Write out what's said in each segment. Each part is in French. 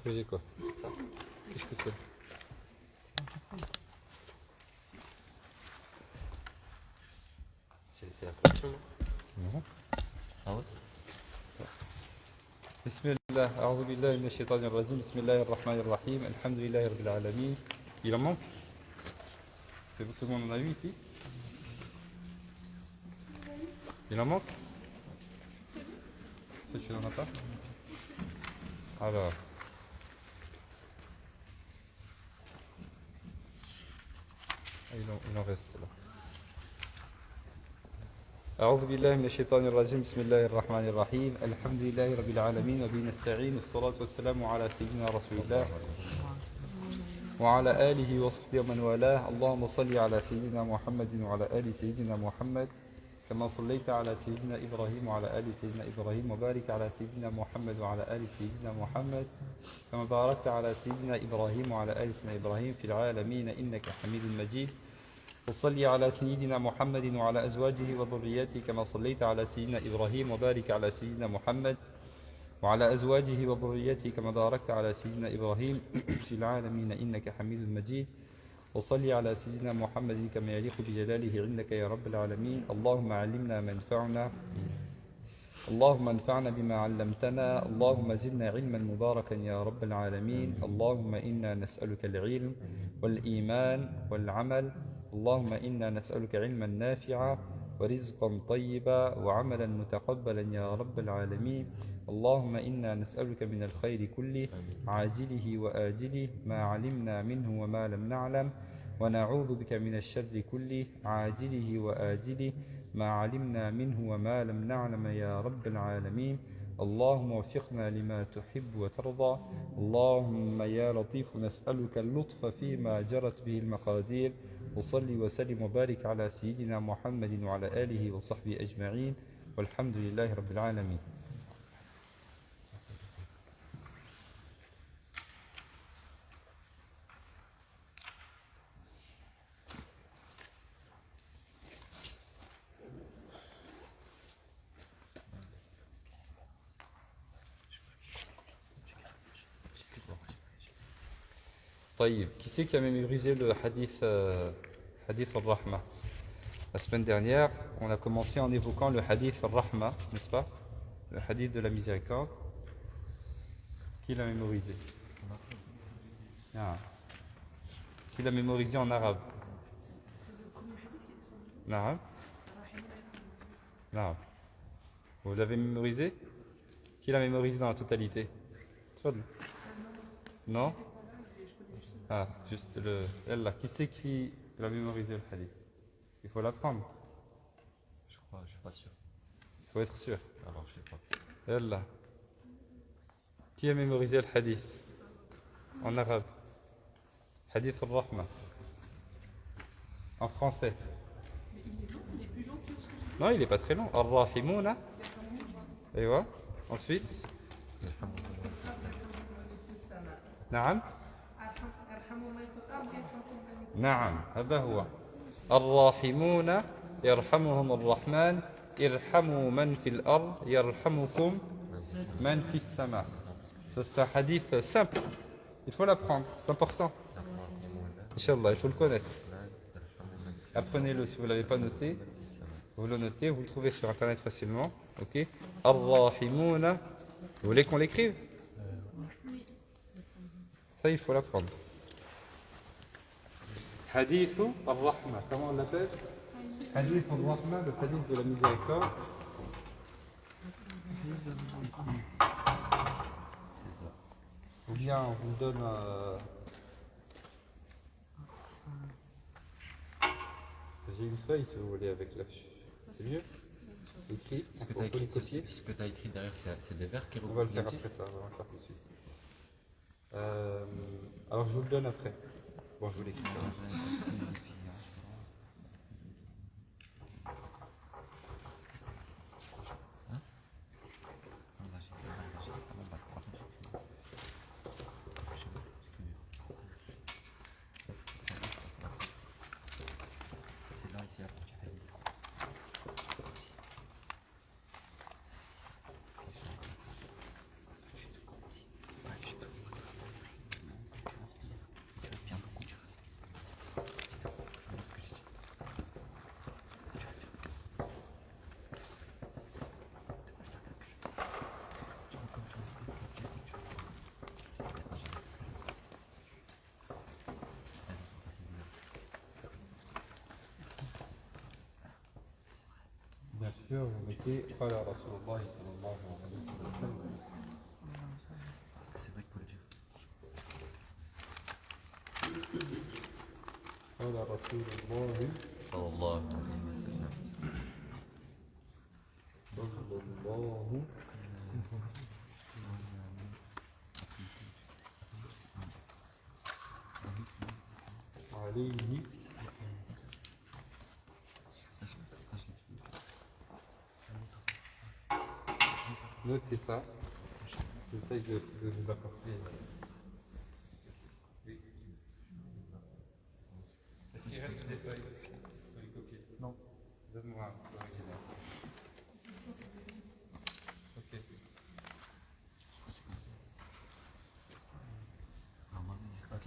J'ai quoi? Ça. Qu'est-ce que c'est? C'est la collection, non? Non. Ah ouais? بسم الله أعوذ بالله من الشيطان الرجيم بسم الله الرحمن الرحيم الحمد لله رب العالمين. Il en manque? C'est bon, tout le monde en a eu ici? Il en manque? Tu n'en as pas? Alors. Il en reste là. أعوذ بالله من الشيطان الرجيم بسم الله الرحمن الرحيم الحمد لله رب العالمين وبه نستعين والصلاة والسلام على سيدنا رسول الله وعلى آله وصحبه ومن والاه اللهم صل على سيدنا محمد وعلى آل سيدنا محمد كما صليت على سيدنا إبراهيم وعلى آل سيدنا إبراهيم وبارك على سيدنا محمد وعلى آل سيدنا محمد كما باركت على سيدنا إبراهيم وعلى آل سيدنا إبراهيم في العالمين إنك حميد مجيد وصلي على سيدنا محمد وعلى أزواجه وذرياته كما صليت على سيدنا إبراهيم وبارك على سيدنا محمد وعلى أزواجه وذرياته كما باركت على سيدنا إبراهيم في العالمين إنك حميد مجيد وصلي على سيدنا محمد كما يليق بجلاله عندك يا رب العالمين اللهم علمنا ما ينفعنا اللهم انفعنا بما علمتنا اللهم زدنا علما مباركا يا رب العالمين اللهم إنا نسألك العلم والإيمان والعمل اللهم إنا نسألك علما نافعا ورزقا طيبا وعملا متقبلا يا رب العالمين اللهم إنا نسألك من الخير كله عاجله وآجله ما علمنا منه وما لم نعلم ونعوذ بك من الشر كله عاجله وآجله ما علمنا منه وما لم نعلم يا رب العالمين اللهم وفقنا لما تحب وترضى اللهم يا لطيف نسألك اللطف فيما جرت به المقادير وصلي وسلم وبارك على سيدنا محمد وعلى آله وصحبه أجمعين والحمد لله رب العالمين. طيب, qui c'est qui a mémorisé le hadith al-Rahma? La semaine dernière, on a commencé en évoquant le hadith al-Rahma, n'est-ce pas? Le hadith de la miséricorde. Qui l'a mémorisé? Ah. Qui l'a mémorisé en arabe? C'est le premier hadith qui est descendu. L'arabe? L'arabe. Vous l'avez mémorisé? Qui l'a mémorisé dans la totalité? Toi? Non? Ah, juste le... Yallah, qui c'est qui l'a mémorisé le hadith? Il faut l'apprendre. Je suis pas sûr. Il faut être sûr. Alors je sais pas. Yallah. Qui a mémorisé le hadith en arabe? Hadith al-Rahma. En français. Mais il est plus long que ce que je Non, il n'est pas très long. Ar-Rahimouna. Et voilà. Ensuite. Naam. نعم هذا هو الراحمون يرحمهم الرحمن ارحموا من في الأرض يرحمكم من في السماء. C'est un hadith simple, il faut l'apprendre, c'est important. Inch'Allah, il faut le connaître. Apprenez-le si vous ne l'avez pas noté, vous le notez, vous le trouvez sur internet facilement. Ok. Ar-Rahimouna. Vous voulez qu'on l'écrive? Ça, il faut l'apprendre. Hadith al-Rahma, comment on l'appelle? Hadith al-Rahma, le hadith de la miséricorde. Ou bien on vous donne j'ai une feuille si vous voulez avec la fiche. C'est mieux? Écrit. Ce que tu as écrit derrière, c'est des vers qui On va le recoupent faire la après notice. ça, on va le faire tout de suite. Alors je vous le donne après. Bon, je vous l'écris. C'est là, ici, après, tu fais. Pas du tout. Là, vous mettez قال رسول الله صلى الله عليه وسلم. Parce que c'est vrai qu'il faut le dire. قال رسول الله صلى الله عليه وسلم. صلى الله عليه. Notez ça. J'essaye de vous apporter. Oui. Est-ce qu'il reste des feuilles pour les copier? Non. Donne-moi l'original. Ok. Ok.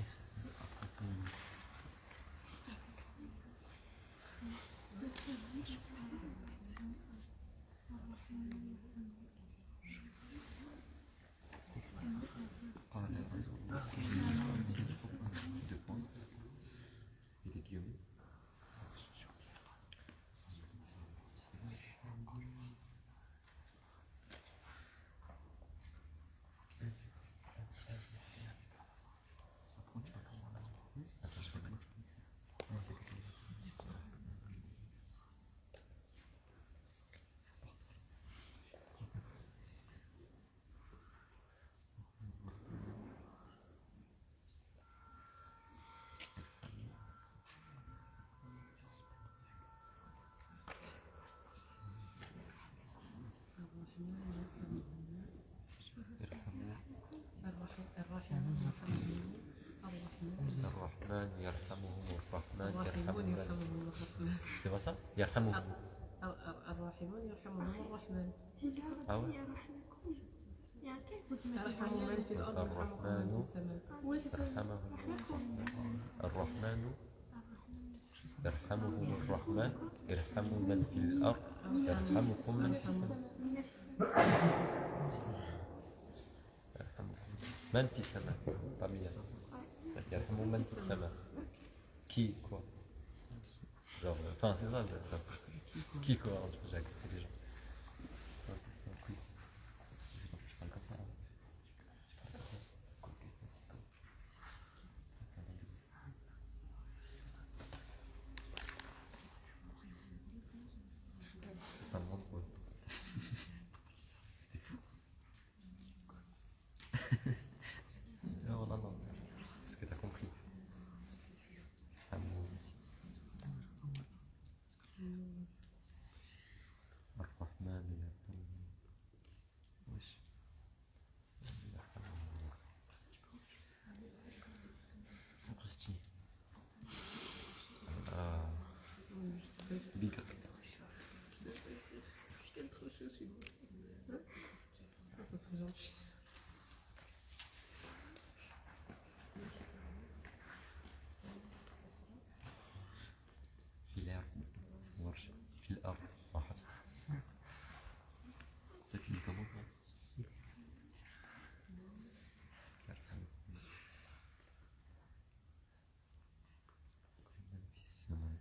الرحمن يرحمهم الرحمن يرحمهم. C'est pas ça? يرحمهم. الراحمون يرحمهم الرحمن. Ah ouais? يرحم من في الأرض يرحمكم من في السماء. الرحمن يرحمهم الرحمن يرحم من في الأرض يرحمكم من في السماء. من في السماء pas bien. يرحم من في السماء. Qui quoi? Genre, enfin c'est ça, qui quoi? C'est les gens. C'est un quiz. Je parle comme ça. Ça me rend drôle. C'est fou. Non, non, non. Est-ce que t'as compris? Amour. الرحمن يرحم. وش؟ Sapristi. Ah. Big. Ça serait gentil. في الأرض ورش في الأرض واحد لكن كمان في السماء.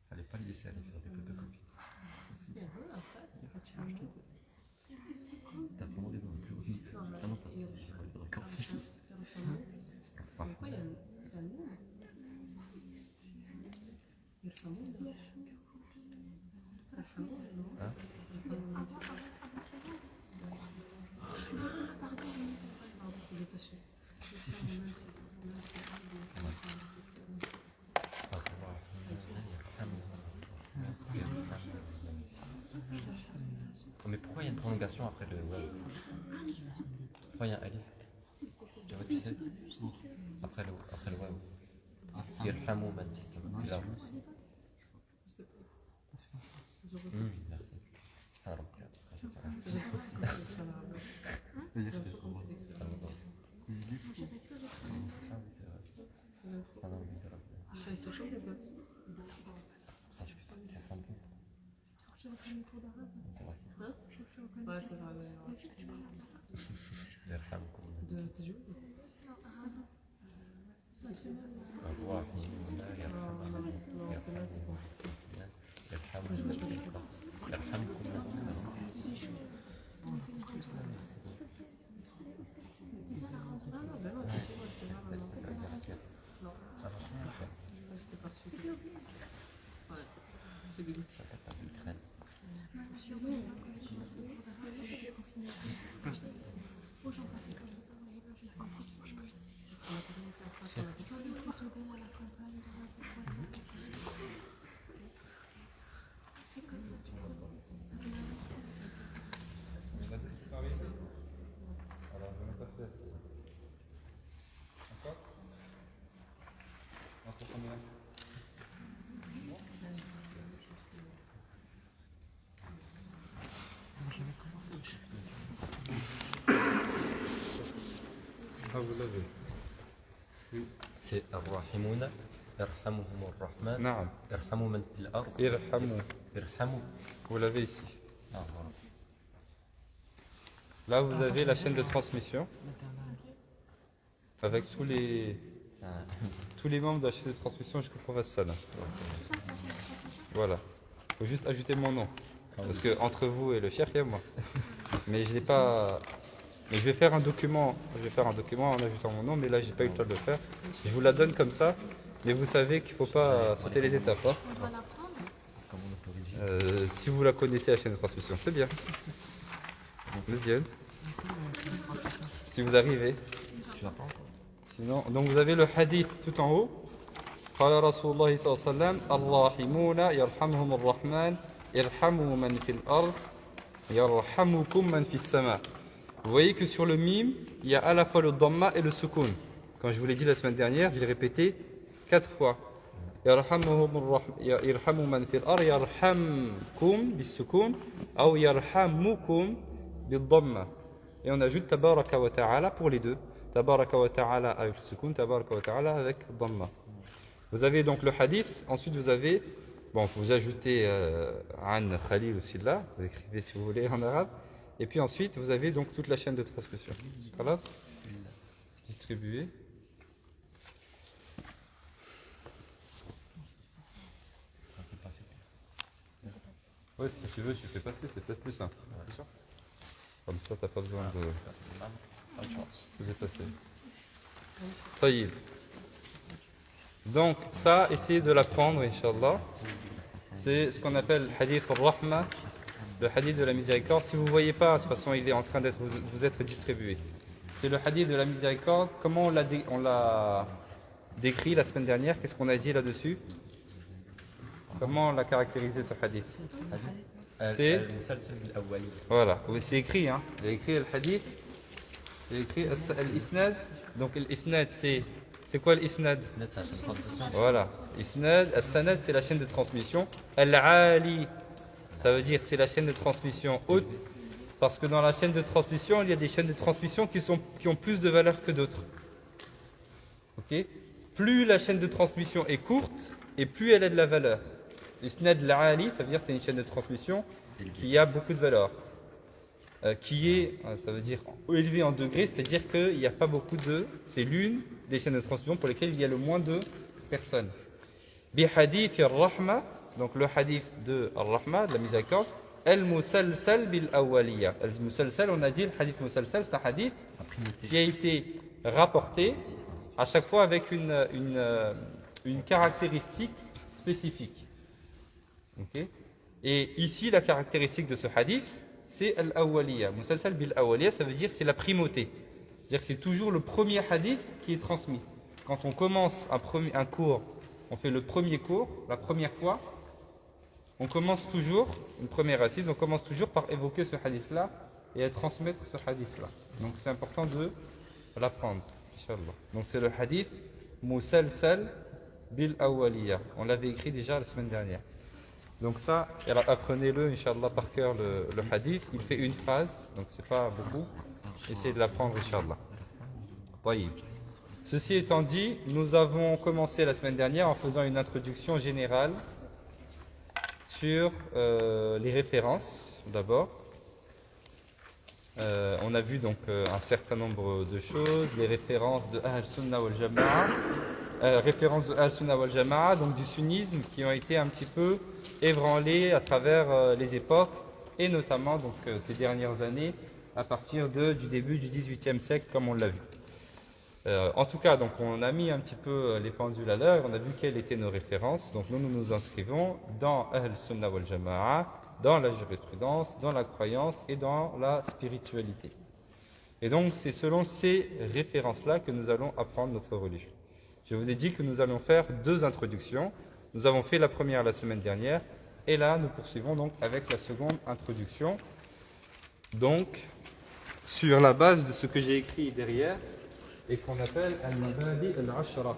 Fallait pas les laisser aller faire des photocopies. T'as vraiment des dans ce bureau? Ah non, pas ça. D'accord. Pourquoi il y a c'est un nom? يرحمون. Hein? C'est détaché. Mais pourquoi il y a une prolongation après le web? Pourquoi il y a un alif? Tu sais? Après le web. يرحموا من في الأرض. Merci. سبحان ربك. Ouais, c'est vrai. يرحمكم. De Tijou. الراحمون يرحمكم Alors, je vais pas faire ça. Encore? Encore combien? Ah, vous l'avez. C'est الراحمون يرحمهم الرحمن نعم. يرحموا من في الأرض Irhamou. يرحموا Vous l'avez ici. Ah, voilà. Là, vous avez la chaîne de transmission avec Ça- tous les membres de la chaîne de transmission jusqu'au professeur. Voilà. Il faut juste ajouter mon nom. Parce que entre vous et le chef, il y a moi. Mais je l'ai pas. Mais je vais faire un document. Je vais faire un document en ajoutant mon nom, mais là, j'ai pas eu le temps de le faire. Je vous la donne comme ça. Mais vous savez qu'il ne faut pas sauter les étapes. Hein. Comment on peut dire Si vous la connaissez, la chaîne de transmission, c'est bien. Deuxième. Si vous arrivez. Tu l'apprends Sinon, donc vous avez le hadith tout en haut. قال رسول الله صلى الله عليه وسلم الراحمون يرحمهم الرحمن ارحموا من في الأرض يرحمكم من في السماء. Vous voyez que sur le mime, il y a à la fois le dhamma et le sukoun. Quand je vous l'ai dit la semaine dernière, je l'ai répété 4 fois. يرحم من في الأرض يرحمكم بالسكون أو يرحمكم بالضمة. Et on ajoute tabaraka wa ta'ala pour les deux. Tabaraka wa ta'ala avec le sukoun, tabaraka wa ta'ala avec dhamma. Vous avez donc le hadith, ensuite vous avez, bon, vous ajoutez An Khalil aussi là, vous écrivez si vous voulez en arabe, et puis ensuite vous avez donc toute la chaîne de transmission. Voilà, distribué. Ouais, si tu veux, tu fais passer, c'est peut-être plus simple. Comme ça, t'as pas besoin de dépasser. Taïb. Donc ça, essayez de l'apprendre, Inch'Allah. C'est ce qu'on appelle le hadith al-Rahma, le hadith de la miséricorde. Si vous ne voyez pas, de toute façon, il est en train d'être vous être distribué. C'est le hadith de la miséricorde. Comment on l'a décrit la semaine dernière? Qu'est-ce qu'on a dit là-dessus? Comment on l'a caractérisé ce hadith? C'est المسلسل الأولي. voilà, oui, c'est écrit, hein. Il y a écrit le hadith, il y a écrit l'isnad. Donc l'isnad, c'est quoi l'isnad? C'est la chaîne de transmission. Voilà, isnad, as-sanad, c'est la chaîne de transmission. Al-ali, ça veut dire c'est la chaîne de transmission haute, parce que dans la chaîne de transmission, il y a des chaînes de transmission qui ont plus de valeur que d'autres. Ok? Plus la chaîne de transmission est courte, et plus elle a de la valeur. L'isnad al-ali, ça veut dire c'est une chaîne de transmission qui a beaucoup de valeur. Qui est, ça veut dire élevé en degrés, c'est-à-dire qu'il n'y a pas beaucoup de... C'est l'une des chaînes de transmission pour lesquelles il y a le moins de personnes. Bi hadith al-rahma, donc le hadith de al-rahma, de la miséricorde, al-musalsal bil-awwaliya. Al-musalsal, on a dit, le hadith musalsal, c'est un hadith qui a été rapporté à chaque fois avec une caractéristique spécifique. Okay. Et ici, la caractéristique de ce hadith, c'est al-awwaliya. Musalsal bil-awwaliya, ça veut dire c'est la primauté. C'est-à-dire que c'est toujours le premier hadith qui est transmis. Quand on commence un cours, on fait le premier cours, la première fois, on commence toujours, une première assise, on commence toujours par évoquer ce hadith-là et à transmettre ce hadith-là. Donc c'est important de l'apprendre, Inch'Allah. Donc c'est le hadith Musalsal bil-awwaliya. On l'avait écrit déjà la semaine dernière. Donc ça, apprenez-le, Inch'Allah, par cœur, le hadith. Il fait une phrase, donc c'est pas beaucoup. Essayez de l'apprendre, Inch'Allah. Taïb. Ceci étant dit, nous avons commencé la semaine dernière en faisant une introduction générale sur les références, d'abord. On a vu donc un certain nombre de choses, les références de Ahl Sunnah wal Jama'a, références de Al-Sunnah wal Jama'a, donc du sunnisme, qui ont été un petit peu ébranlées à travers les époques, et notamment donc, ces dernières années, à partir du début du XVIIIe siècle, comme on l'a vu. En tout cas, donc, on a mis un petit peu les pendules à l'heure, on a vu quelles étaient nos références. Donc nous nous inscrivons dans Al-Sunnah wal Jama'a, dans la jurisprudence, dans la croyance et dans la spiritualité. Et donc c'est selon ces références-là que nous allons apprendre notre religion. Je vous ai dit que nous allons faire 2 introductions. Nous avons fait la première la semaine dernière, et là nous poursuivons donc avec la seconde introduction. Donc, sur la base de ce que j'ai écrit derrière, et qu'on appelle Al-Mabadi al-Ashra.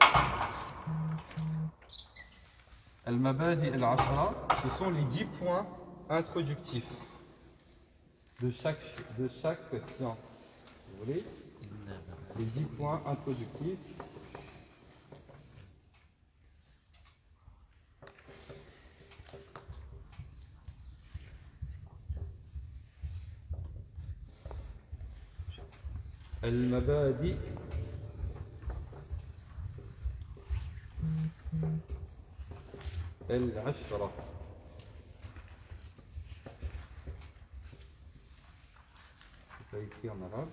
Al-Mabadi al-Ashra, ce sont les 10 points introductifs de chaque science. Vous voulez? Les 10 points introductifs. Al-Mabadi al-Ashra. C'est pas écrit en arabe.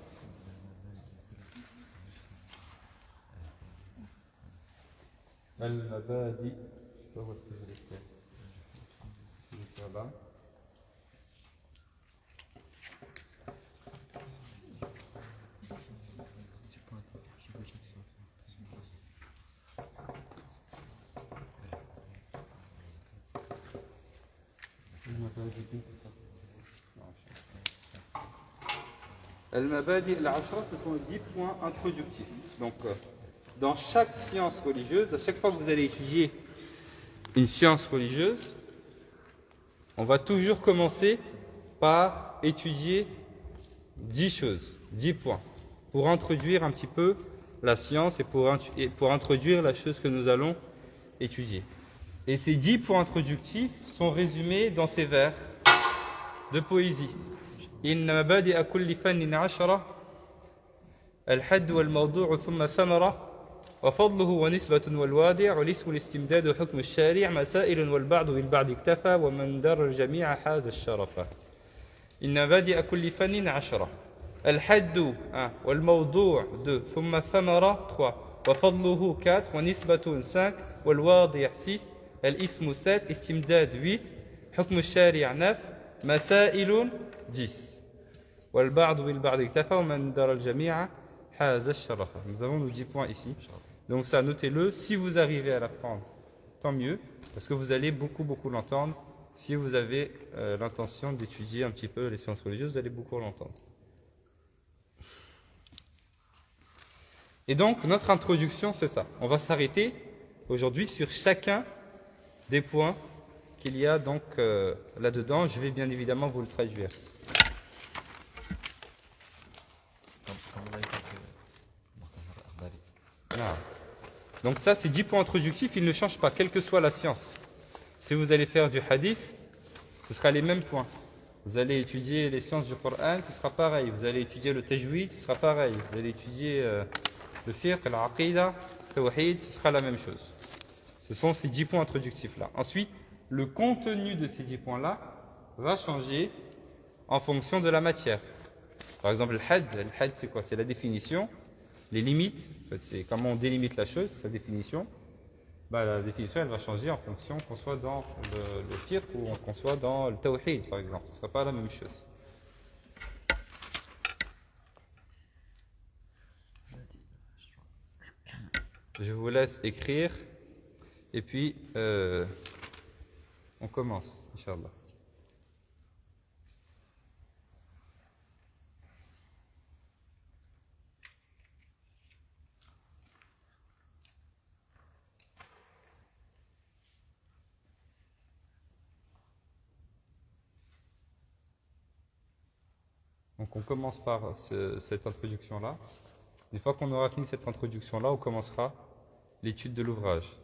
Al-Mabadi, je sais pas où est-ce que je l'ai fait. Je vais faire là. Al-Mabadi al-Ashra, ce sont les 10 points introductifs. Donc, dans chaque science religieuse, à chaque fois que vous allez étudier une science religieuse, on va toujours commencer par étudier 10 choses, 10 points, pour introduire un petit peu la science et pour introduire la chose que nous allons étudier. Et ces 10 points introductifs sont résumés dans ces vers de poésie. إن مبادئ كل فن 10 الحد والموضوع ثم ثمرة وفضله ونسبة والوادع والاسم الاستمداد وحكم الشارع مسائل والبعض بالبعض اكتفى ومن در الجميع حاز الشرف. إن مبادئ كل فن 10 الحد والموضوع 2 ثم الثمرة 3 وفضله 4 ونسبة 5 والواضع 6 الاسم 7 استمداد 8 حكم الشارع 9 مسائل 10 والبعض بالبعض اكتفى ومن در الجميع حاز الشرف. Nous avons nos 10 points ici. Donc ça, notez-le. Si vous arrivez à l'apprendre, tant mieux, parce que vous allez beaucoup l'entendre. Si vous avez l'intention d'étudier un petit peu les sciences religieuses, vous allez beaucoup l'entendre. Et donc, notre introduction, c'est ça. On va s'arrêter aujourd'hui sur chacun des points qu'il y a donc là-dedans. Je vais bien évidemment vous le traduire. Donc ça, c'est 10 points introductifs, ils ne changent pas, quelle que soit la science. Si vous allez faire du hadith, ce sera les mêmes points. Vous allez étudier les sciences du Coran, ce sera pareil. Vous allez étudier le tajwid, ce sera pareil. Vous allez étudier le fiqh, l'aqidah, le tawhid, ce sera la même chose. Ce sont ces 10 points introductifs-là. Ensuite, le contenu de ces 10 points-là va changer en fonction de la matière. Par exemple, le had c'est quoi? C'est la définition, les limites, en fait, c'est comment on délimite la chose, sa définition. La définition, elle va changer en fonction qu'on soit dans le fiqh ou qu'on soit dans le tawhid, par exemple. Ce ne sera pas la même chose. Je vous laisse écrire et puis on commence, Inch'Allah. Donc on commence par cette introduction-là. Une fois qu'on aura fini cette introduction-là, on commencera l'étude de l'ouvrage.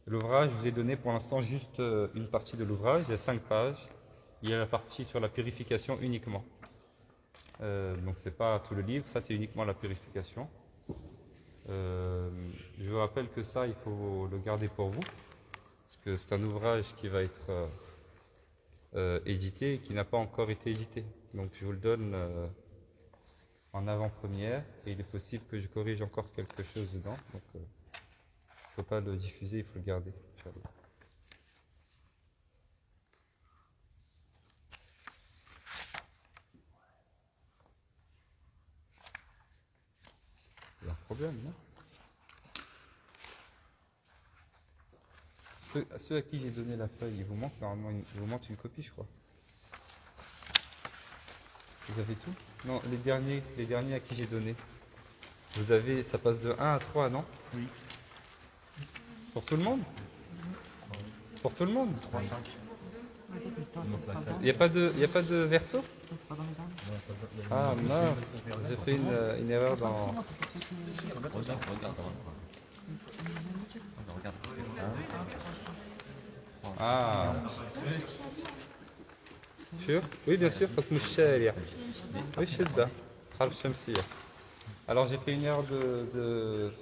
L'ouvrage, je vous ai donné pour l'instant juste une partie de l'ouvrage, il y a 5 pages. Il y a la partie sur la purification uniquement. Donc c'est pas tout le livre, ça c'est uniquement la purification. Je vous rappelle que ça, il faut le garder pour vous, parce que c'est un ouvrage qui va être édité et qui n'a pas encore été édité. Donc je vous le donne en avant-première, et il est possible que je corrige encore quelque chose dedans. Donc il ne faut pas le diffuser, il faut le garder. Inch'Allah. Il y a un problème, non? Ceux à qui j'ai donné la feuille, il vous manque normalement il vous manque une copie, je crois. Vous avez tout? Non, les derniers à qui j'ai donné. Vous avez, ça passe de 1 à 3, non? Oui. Pour tout le monde? Pour tout le monde? 3, 5. Il n'y a pas de verso? Ah mince, j'ai fait une erreur dans... Regarde. Ah. Sûr? Oui, bien sûr, حكم الشارع. Oui, شدة. حرف شمسية. Alors j'ai fait une erreur de...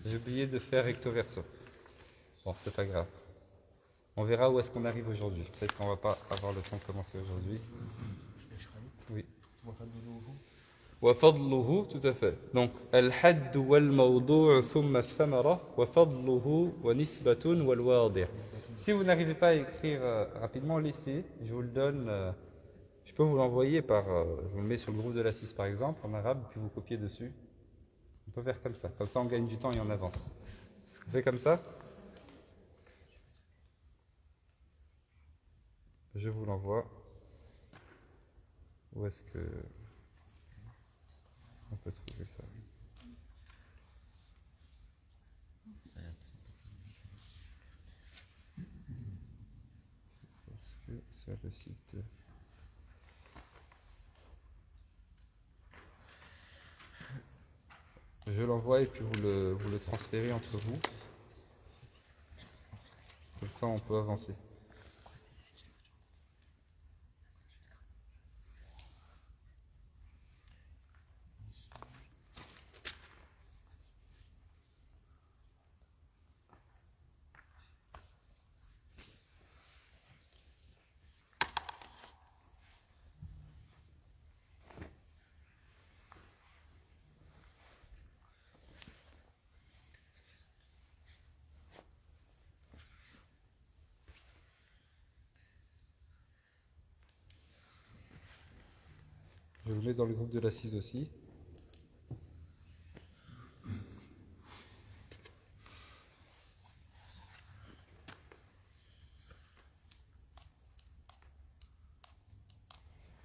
J'ai oublié de faire recto verso. Bon, c'est pas grave. On verra où est-ce qu'on arrive aujourd'hui. Peut-être qu'on va pas avoir le temps de commencer aujourd'hui. Oui. وفضله, tout à fait. Donc, الحد والموضوع ثم الثمرة وفضله ونسبة والواضع. Si vous n'arrivez pas à écrire rapidement, laissez. Je vous le donne. Je peux vous l'envoyer par. Je vous le mets sur le groupe de la 6 par exemple, en arabe, puis vous copiez dessus. On peut faire comme ça. Comme ça, on gagne du temps et on avance. On fait comme ça. Je vous l'envoie. Où est-ce que on peut trouver ça? Parce que sur le site. Je l'envoie et puis vous le transférez entre vous. Comme ça, on peut avancer. Je vous mets dans le groupe de l'assise aussi.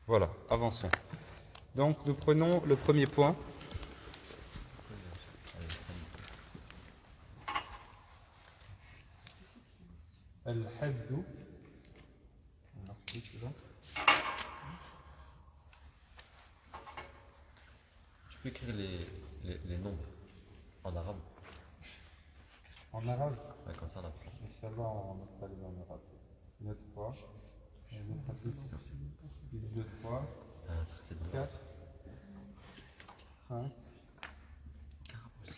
Voilà, avançons. Donc nous prenons le premier point. Al-Haddu. Tu peux écrire les nombres en arabe. En arabe. Ouais, comme ça on apprend. Inch'Allah, on mettra les en arabe. 2, 3. 2, 3. C'est bon. 4. 5. 6.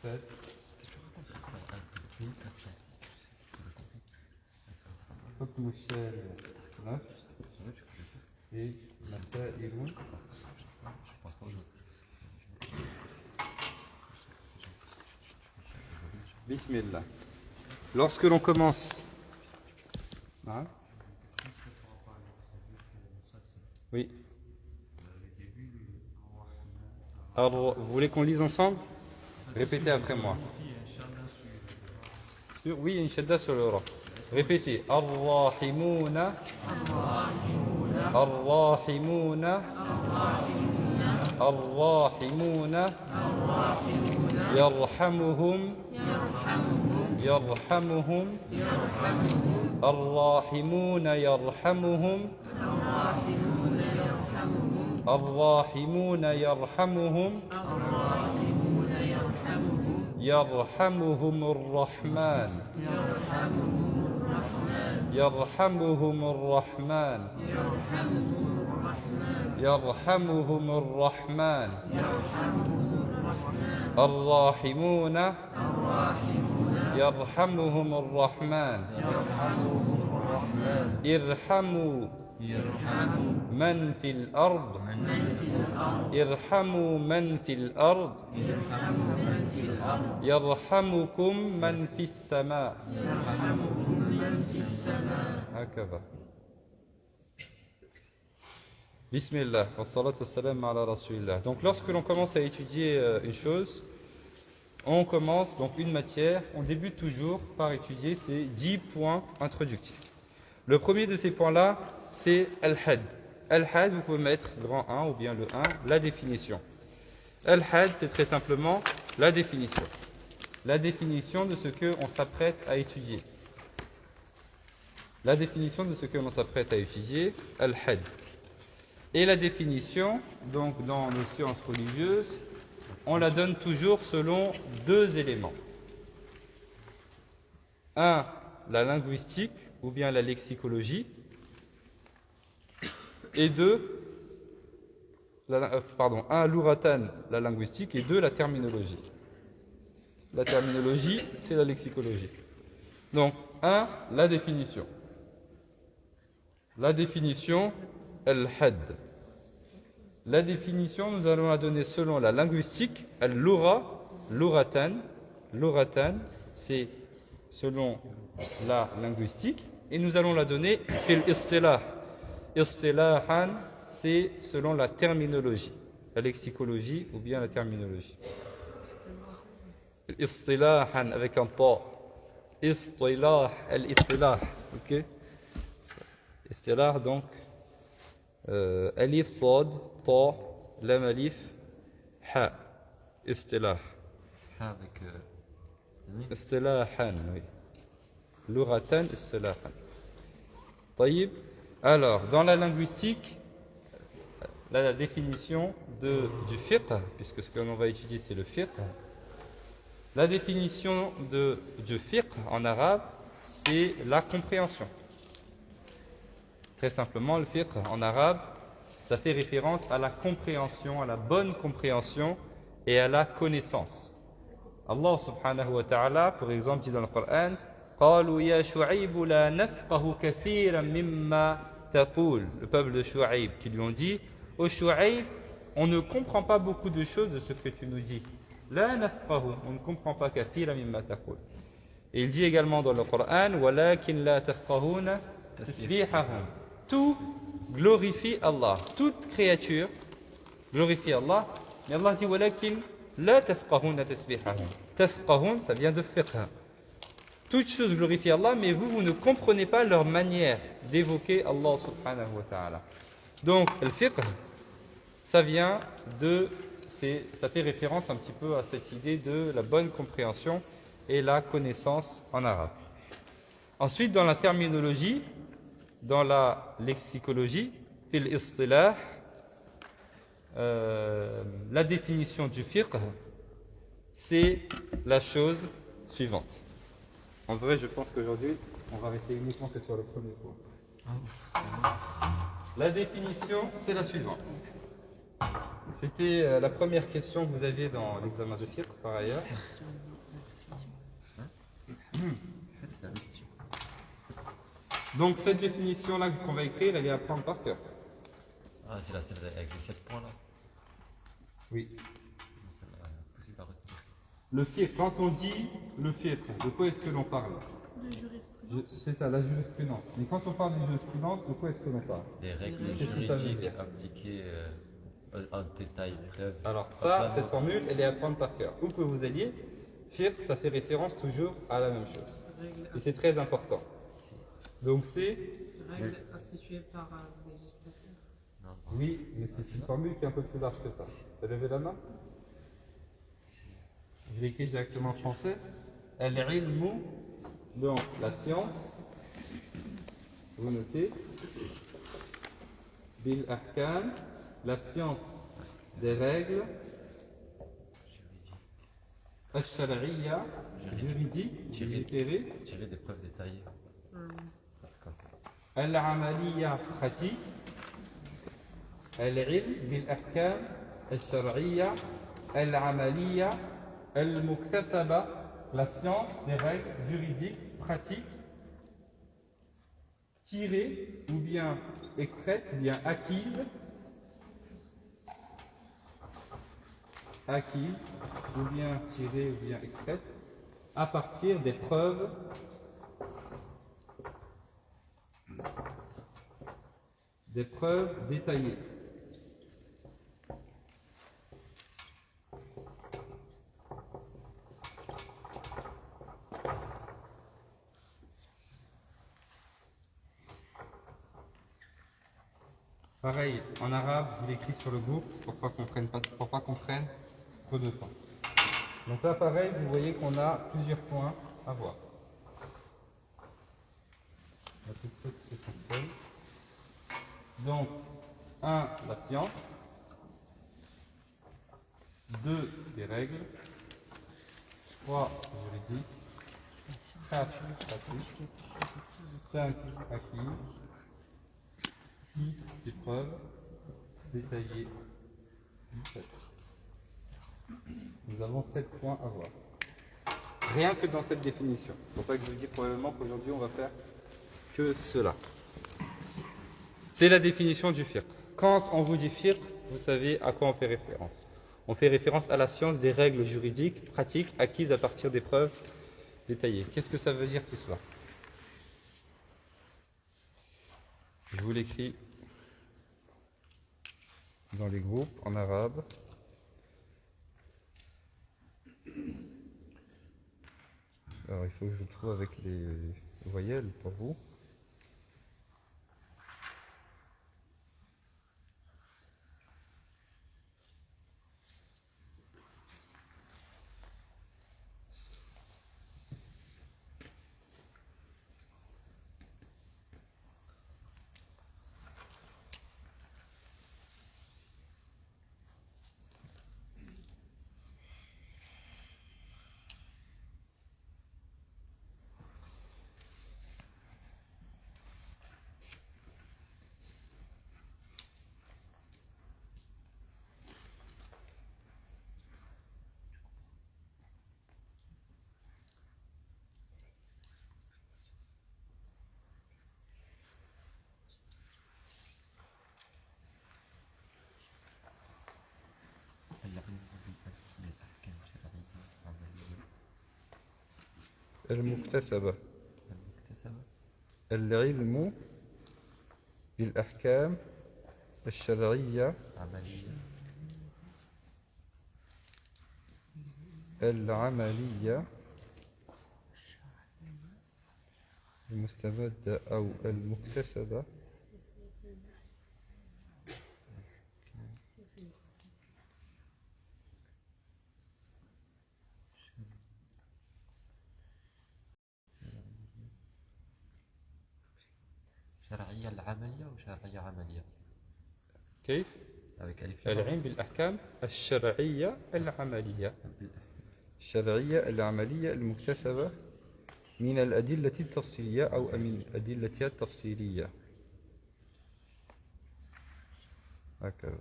7. 8. حكم الشارع 9. Et مسائل. Bismillah. Lorsque l'on commence, hein? Oui. Alors, vous voulez qu'on lise ensemble? Répétez après moi. Oui, il y a une shadda sur le ra. Répétez. Ar-Rahimouna. Ar-Rahimouna. Ar-Rahimouna. Yarhamuhum. Yarhamuhum. Ar-Rahimouna yarhamuhum. Ar-Rahimouna yarhamuhum. يرحمهم الرحمن يرحمهم الرحمن يرحمهم الرحمن الراحمون يرحمهم الرحمن ارحموا من في الأرض ارحموا من في الأرض يرحمكم من في السماء هكذا. Bismillah, wa salatu wassalam ala rasulillah. Donc lorsque l'on commence à étudier une chose, on commence donc une matière, on débute toujours par étudier ces 10 points introductifs. Le premier de ces points-là, c'est Al-Had. Al-Had, vous pouvez mettre grand 1 ou bien le 1, la définition. Al-Had, c'est très simplement la définition. La définition de ce qu'on s'apprête à étudier. La définition de ce que l'on s'apprête à étudier, Al-Had. Et la définition, donc dans nos sciences religieuses, on la donne toujours selon 2 éléments. Un, la linguistique ou bien la lexicologie. Et 2, un, l'ouratan, la linguistique, et 2, la terminologie. La terminologie, c'est la lexicologie. Donc, 1, la définition. La définition, al-had. La définition, nous allons la donner selon la linguistique, al-lura, l'ouratan. L'ouratan, c'est selon la linguistique. Et nous allons la donner fil istilah. Istilahan, c'est selon la terminologie, la lexicologie ou bien la terminologie. Istilahan avec un ta. Istilah, al-istilah. Ok? Istilah, donc, alif, sad, ta, lam alif, ha. Istilah. Ha avec. Istilahan, oui. L'uratan, istilahan. طيب. Alors, dans la linguistique, la définition du fiqh, puisque ce que l'on va étudier c'est le fiqh, la définition du fiqh en arabe, c'est la compréhension. Très simplement, le fiqh en arabe, ça fait référence à la compréhension, à la bonne compréhension et à la connaissance. Allah subhanahu wa ta'ala, par exemple, dit dans le Coran, قالوا يا شعيب لا نفقه كثيرا مما تقول. Le peuple de Shu'aib qui lui ont dit, ô Shu'aib, on ne comprend pas beaucoup de choses de ce que tu nous dis. لا نفقه, on ne comprend pas كثيرا مما تقول. Et il dit également dans le Coran, ولكن لا تفقهون تسبيحهم. Tout glorifie Allah. Toute créature glorifie Allah. Mais Allah dit, ولكن لا تفقهون تسبيحهم. تفقهون, ça vient de fiqh. Toutes choses glorifient Allah, mais vous ne comprenez pas leur manière d'évoquer Allah subhanahu wa ta'ala. Donc, le fiqh, ça vient ça fait référence un petit peu à cette idée de la bonne compréhension et la connaissance en arabe. Ensuite, dans la terminologie, dans la lexicologie, fil istilah, la définition du fiqh, c'est la chose suivante. En vrai, je pense qu'aujourd'hui, on va rester uniquement que sur le premier point. La définition, c'est la suivante. C'était la première question que vous aviez dans l'examen de fiqh, par ailleurs. Donc, cette définition-là qu'on va écrire, elle est à prendre par cœur. Ah, c'est celle avec les 7 points là. Oui. Possible à retenir. Le fiqh, quand on dit le fiqh, de quoi est-ce que l'on parle? De jurisprudence. C'est ça, la jurisprudence. Mais quand on parle de jurisprudence, de quoi est-ce que l'on parle? Des règles Qu'est-ce que ça veut juridiques dire appliquées en détail, preuve. Alors ça, cette formule, elle est à prendre par cœur. Où que vous alliez, fiqh, ça fait référence toujours à la même chose. Et c'est très important. Donc c'est... Règle instituée par un législateur. Non, Oui, mais c'est une formule qui est un peu plus large que ça. Vous levez la main? Je l'écris directement en français. Al-ilmu, donc la science. Vous notez. Bil ahkam, la science des règles. Al-shar'iyya, juridique, légiféré. tirer des preuves détaillées. Comme العملية pratique العلم بالأحكام الشرعية العملية المكتسبة la science des règles juridiques pratiques tirées ou bien extraites ou bien acquises ou bien tirées ou bien extraites à partir des preuves détaillées. Pareil, en arabe, je l'écris sur le groupe pour pas qu'on prenne trop de temps. Donc là, pareil, vous voyez qu'on a plusieurs points à voir. La toute petite essentielle. Donc, 1, la science. 2, les règles. 3, juridique. 4, pratique. 5, acquis. 6, épreuves détaillées. 7. Nous avons 7 points à voir. Rien que dans cette définition. C'est pour ça que je vous dis probablement qu'aujourd'hui on va faire que cela. C'est la définition du fiqh. Quand on vous dit fiqh, vous savez à quoi on fait référence. On fait référence à la science des règles juridiques, pratiques, acquises à partir des preuves détaillées. Qu'est-ce que ça veut dire tout cela? Je vous l'écris dans les groupes en arabe. Alors il faut que je le trouve avec les voyelles pour vous. المكتسبة العلم بالأحكام الشرعية العملية المستمدة أو المكتسبة شرعية العملية وشرعية عملية. كيف؟ avec العلم بالأحكام الشرعية العملية الشرعية العملية المكتسبة من الأدلة التفصيلية أو من أدلتها التفصيلية. هكذا.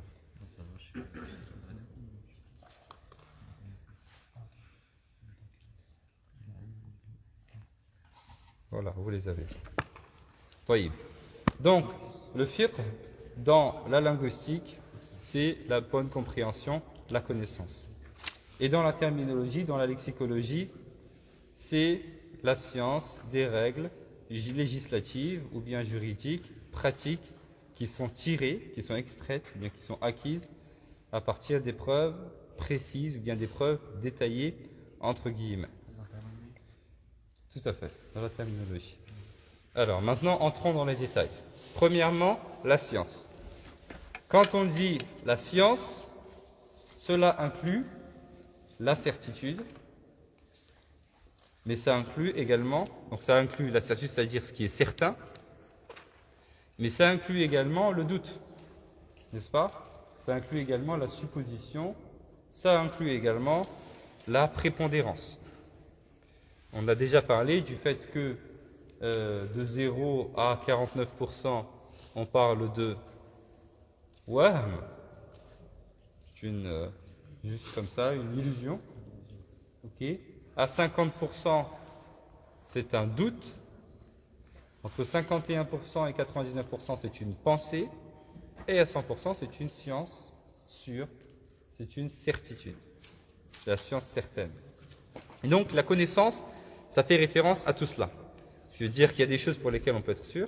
Voilà, vous les avez. طيب. Donc, le fiqh, dans la linguistique, c'est la bonne compréhension, la connaissance. Et dans la terminologie, dans la lexicologie, c'est la science des règles législatives ou bien juridiques, pratiques, qui sont tirées, qui sont extraites, ou bien qui sont acquises à partir des preuves précises ou bien des preuves détaillées, entre guillemets. Tout à fait, dans la terminologie. Alors, maintenant, entrons dans les détails. Premièrement, la science. Quand on dit la science, cela inclut la certitude, mais ça inclut également, donc ça inclut la certitude, c'est-à-dire ce qui est certain, mais ça inclut également le doute, n'est-ce pas? Ça inclut également la supposition, ça inclut également la prépondérance. On a déjà parlé du fait que de 0 à 49%, on parle de wahm, c'est juste comme ça, une illusion. Ok. À 50%, c'est un doute. Entre 51% et 99%, c'est une pensée. Et à 100%, c'est une science sûre, c'est une certitude. C'est la science certaine. Et donc, la connaissance, ça fait référence à tout cela. Ce qui veut dire qu'il y a des choses pour lesquelles on peut être sûr,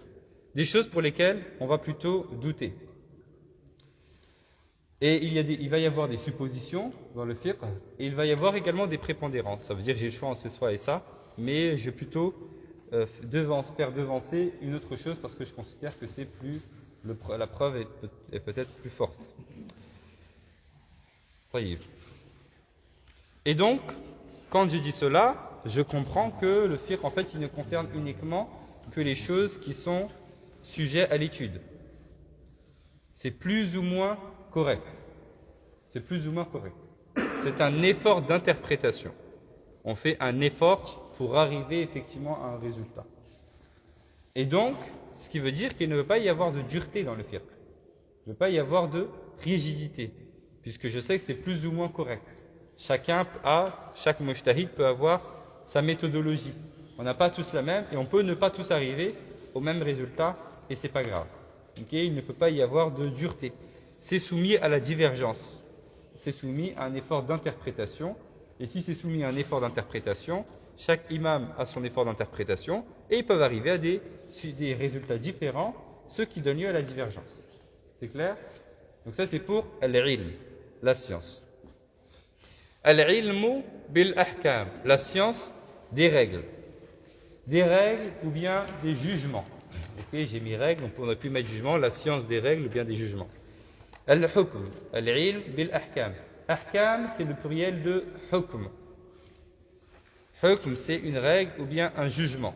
des choses pour lesquelles on va plutôt douter. Et il va y avoir des suppositions dans le fiqh, et il va y avoir également des prépondérances. Ça veut dire que j'ai le choix entre soit et ça, mais je vais plutôt faire devancer une autre chose parce que je considère que c'est plus la preuve est peut-être plus forte. Et donc, quand je dis cela, je comprends que le fiqh, en fait, il ne concerne uniquement que les choses qui sont sujets à l'étude. C'est plus ou moins correct. C'est plus ou moins correct. C'est un effort d'interprétation. On fait un effort pour arriver effectivement à un résultat. Et donc, ce qui veut dire qu'il ne veut pas y avoir de dureté dans le fiqh. Il ne veut pas y avoir de rigidité, puisque je sais que c'est plus ou moins correct. Chaque mujtahid peut avoir sa méthodologie. On n'a pas tous la même et on peut ne pas tous arriver au même résultat et c'est pas grave. Okay, il ne peut pas y avoir de dureté. C'est soumis à la divergence. C'est soumis à un effort d'interprétation. Et si c'est soumis à un effort d'interprétation, chaque imam a son effort d'interprétation et ils peuvent arriver à des résultats différents, ce qui donne lieu à la divergence. C'est clair? Donc ça c'est pour al-ilm, la science. Al-ilmu bil-ahkam, la science des règles. Des règles ou bien des jugements. Okay, j'ai mis règles, on aurait pu mettre jugement, la science des règles ou bien des jugements. Al-hukm, al-ilm bil-ahkam. Ahkam, c'est le pluriel de hukm. Hukm, c'est une règle ou bien un jugement.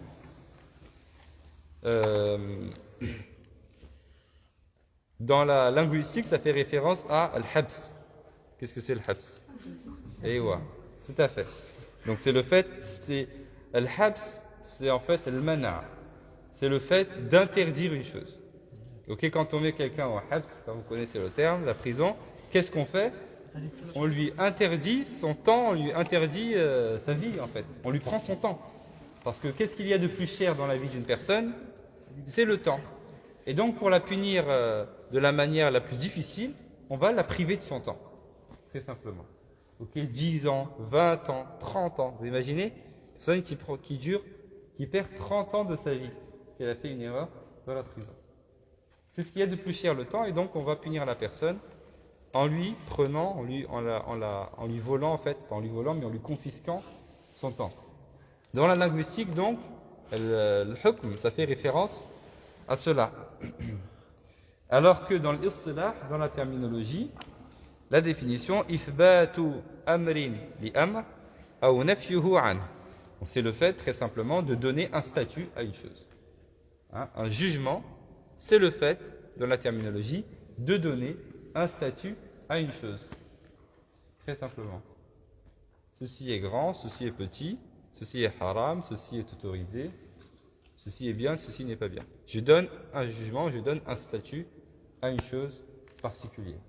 Dans la linguistique, ça fait référence à al-habs. Qu'est-ce que c'est le habs? Ewa, tout à fait. Donc c'est le fait, al-habs, c'est en fait al-mana'. C'est le fait d'interdire une chose. Ok, quand on met quelqu'un en habs, quand vous connaissez le terme, la prison, qu'est-ce qu'on fait? On lui interdit son temps, on lui interdit sa vie en fait. On lui prend son temps. Parce que qu'est-ce qu'il y a de plus cher dans la vie d'une personne? C'est le temps. Et donc pour la punir de la manière la plus difficile, on va la priver de son temps. Très simplement. Ok, 10 ans, 20 ans, 30 ans. Vous imaginez? Une personne qui perd 30 ans de sa vie, qu'elle a fait une erreur dans la prison. C'est ce qu'il y a de plus cher, le temps, et donc on va punir la personne en lui prenant, en lui volant en fait, pas en lui volant, mais en lui confisquant son temps. Dans la linguistique, donc, le hukm, ça fait référence à cela. Alors que dans l'istilah, dans la terminologie, la définition, ifbatu amrin li amr, ou nafyuhu an. C'est le fait, très simplement, de donner un statut à une chose. Un jugement, c'est le fait, dans la terminologie, de donner un statut à une chose. Très simplement. Ceci est grand, ceci est petit, ceci est haram, ceci est autorisé, ceci est bien, ceci n'est pas bien. Je donne un jugement, je donne un statut à une chose particulière.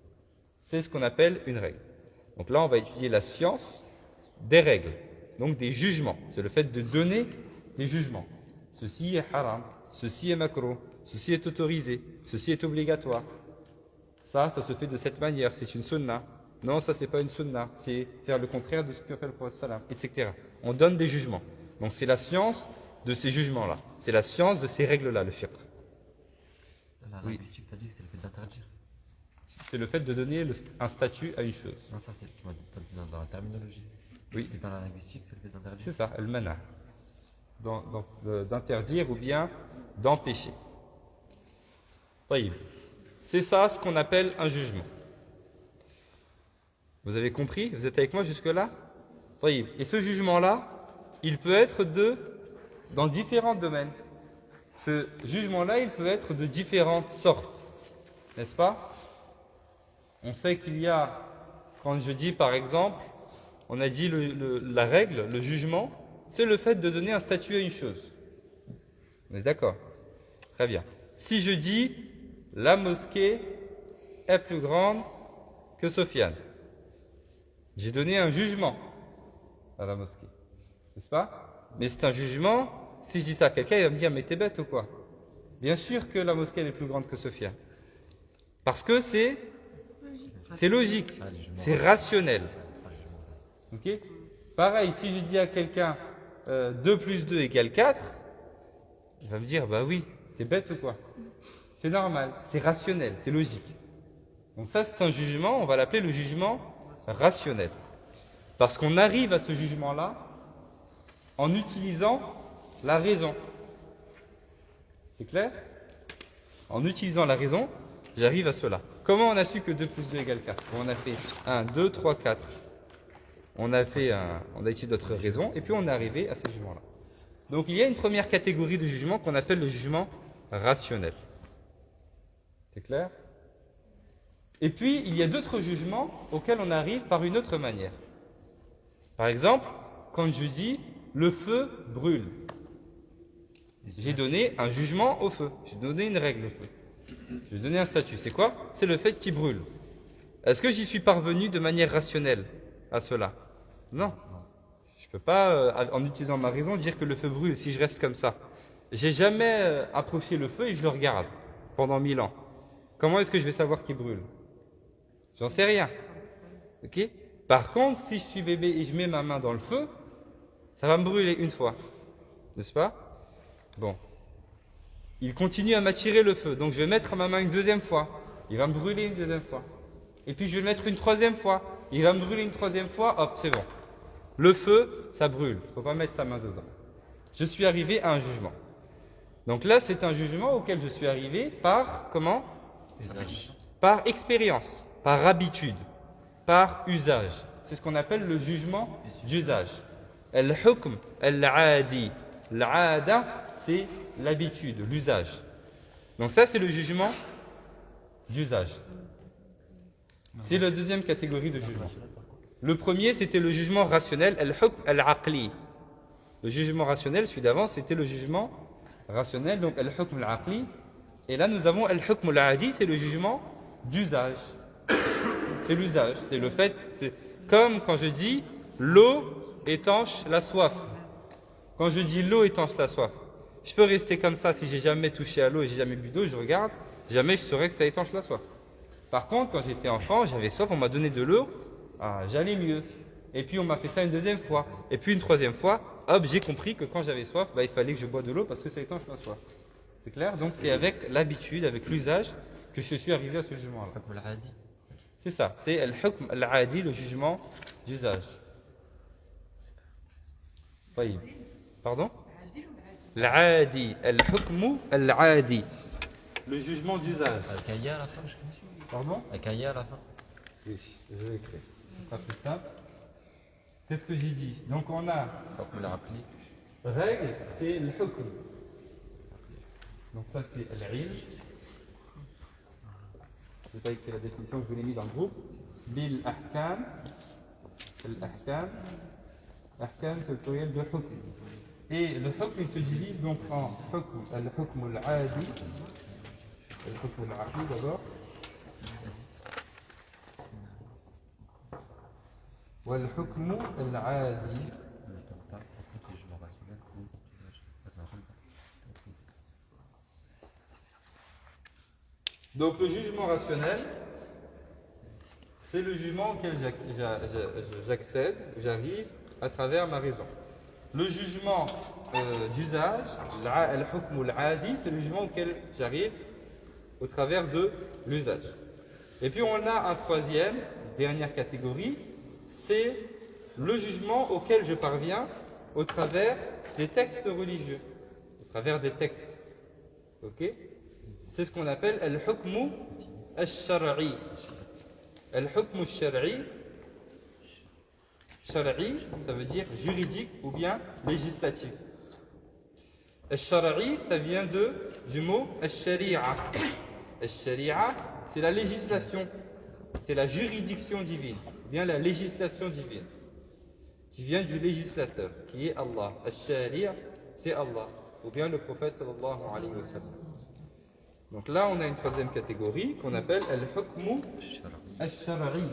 C'est ce qu'on appelle une règle. Donc là, on va étudier la science des règles, donc des jugements. C'est le fait de donner des jugements. Ceci est haram, ceci est makruh, ceci est autorisé, ceci est obligatoire. Ça se fait de cette manière, c'est une sunna. Non, ça c'est pas une sunna, c'est faire le contraire de ce que fait le prophète sallam, etc. On donne des jugements. Donc c'est la science de ces jugements-là. C'est la science de ces règles-là, le fiqh. La linguistique, tu as dit que c'est le fait d'interdire. C'est le fait de donner un statut à une chose. Non, ça c'est dans la terminologie. Oui. Et dans la linguistique, c'est le fait d'interdire. C'est ça, al-mana'. D'interdire ou bien d'empêcher. C'est ça ce qu'on appelle un jugement. Vous avez compris? Vous êtes avec moi jusque-là? Et ce jugement-là, il peut être dans différents domaines. Ce jugement-là, il peut être de différentes sortes. N'est-ce pas? On sait qu'il y a, quand je dis par exemple, on a dit la règle, le jugement, c'est le fait de donner un statut à une chose. On est d'accord? Très bien. Si je dis la mosquée est plus grande que Sofiane, j'ai donné un jugement à la mosquée, n'est-ce pas? Mais c'est un jugement, si je dis ça à quelqu'un, il va me dire mais t'es bête ou quoi? Bien sûr que la mosquée elle est plus grande que Sofiane. Parce que c'est logique, c'est rationnel. Ok? Pareil, si je dis à quelqu'un 2 plus 2 égale 4, il va me dire bah oui, t'es bête ou quoi? C'est normal, c'est rationnel, c'est logique. Donc ça c'est un jugement, on va l'appeler le jugement rationnel. Parce qu'on arrive à ce jugement-là en utilisant la raison. C'est clair? En utilisant la raison, j'arrive à cela. Comment on a su que 2 plus 2 égale 4? On a fait 1, 2, 3, 4. On a utilisé notre raison et puis on est arrivé à ce jugement-là. Donc il y a une première catégorie de jugement qu'on appelle le jugement rationnel. C'est clair? Et puis il y a d'autres jugements auxquels on arrive par une autre manière. Par exemple, quand je dis le feu brûle, j'ai donné un jugement au feu, j'ai donné une règle au feu, j'ai donné un statut. C'est quoi? C'est le fait qu'il brûle. Est-ce que j'y suis parvenu de manière rationnelle à cela? Non. Je ne peux pas, en utilisant ma raison, dire que le feu brûle si je reste comme ça. J'ai jamais approché le feu et je le regarde pendant 1000 ans. Comment est-ce que je vais savoir qu'il brûle? J'en sais rien. Ok? Par contre, si je suis bébé et je mets ma main dans le feu, ça va me brûler une fois. N'est-ce pas? Bon. Il continue à m'attirer le feu. Donc je vais mettre ma main une deuxième fois. Il va me brûler une deuxième fois. Et puis je vais le mettre une troisième fois. Il va me brûler une troisième fois. Hop, c'est bon. Le feu, ça brûle. Il ne faut pas mettre sa main dedans. Je suis arrivé à un jugement. Donc là, c'est un jugement auquel je suis arrivé par, comment? Par expérience, par habitude, par usage. C'est ce qu'on appelle le jugement d'usage. Al-hukm al-adi. L'ada, c'est l'habitude, l'usage. Donc ça, c'est le jugement d'usage. C'est la deuxième catégorie de jugement. Le premier, c'était le jugement rationnel, al-hukm al-aqli. Le jugement rationnel, celui d'avant, c'était le jugement rationnel, donc al-hukm al-aqli. Et là, nous avons al-hukm al-adi, c'est le jugement d'usage. C'est l'usage, c'est le fait, c'est comme quand je dis l'eau étanche la soif. Quand je dis l'eau étanche la soif, je peux rester comme ça si j'ai jamais touché à l'eau et j'ai jamais bu d'eau, je regarde, jamais je saurais que ça étanche la soif. Par contre, quand j'étais enfant, j'avais soif, on m'a donné de l'eau, j'allais mieux. Et puis on m'a fait ça une deuxième fois. Et puis une troisième fois, hop, j'ai compris que quand j'avais soif, il fallait que je boive de l'eau parce que ça étanche ma soif. C'est clair? Donc c'est avec l'habitude, avec l'usage que je suis arrivé à ce jugement-là. C'est ça, c'est al-hukm al-adi, le jugement d'usage. طيب. Pardon? L'adi, al-hukm al-adi. Le jugement d'usage. Avec un ya à la fin, Pardon? Avec un ya à la fin. Oui, je vais écrire. C'est pas plus simple. Qu'est-ce que j'ai dit? Donc on a Donc on l'a rappelé. règle, c'est le hukm. Donc ça c'est al-ilm. Je n'ai pas écrit la définition, je vous l'ai mis dans le groupe. Bil ahkam. Al-ahkam. Ahkam c'est le pluriel de hukm. Et le hukm il se divise donc en hukm, al-hukm al-adi. Al-hukm al-aqli d'abord. والحكم العادي. Donc le jugement rationnel, c'est le jugement auquel j'accède, j'arrive à travers ma raison. Le jugement d'usage, al-hukm al-adi, c'est le jugement auquel j'arrive au travers de l'usage. Et puis on a un troisième, dernière catégorie, c'est le jugement auquel je parviens au travers des textes religieux, au travers des textes. Ok? C'est ce qu'on appelle al-hukm al-shar'i. Al-hukm al-shar'i, shar'i, ça veut dire juridique ou bien législatif. Al-shar'i, ça vient du mot al-shari'a. Al-shari'a, c'est la législation, c'est la juridiction divine, ou bien la législation divine, qui vient du législateur, qui est Allah. Al-shari', c'est Allah. ou bien le prophète sallallahu alayhi wa sallam. Donc là, on a une troisième catégorie qu'on appelle al-hukmu al-shar'i.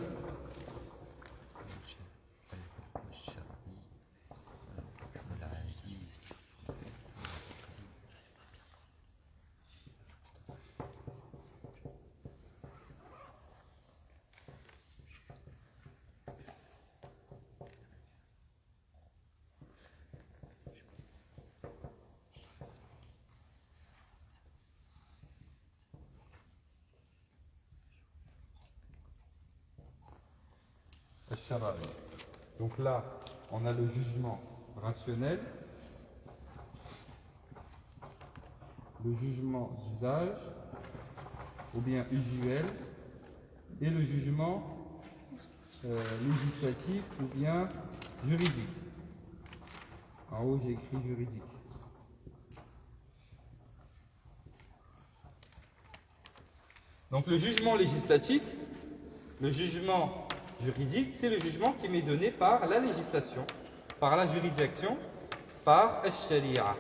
Donc là, on a le jugement rationnel, le jugement d'usage, ou bien usuel, et le jugement législatif ou bien juridique. En haut, j'ai écrit juridique. Donc le jugement législatif, le jugement juridique, c'est le jugement qui m'est donné par la législation, par la juridiction, par al-sharia.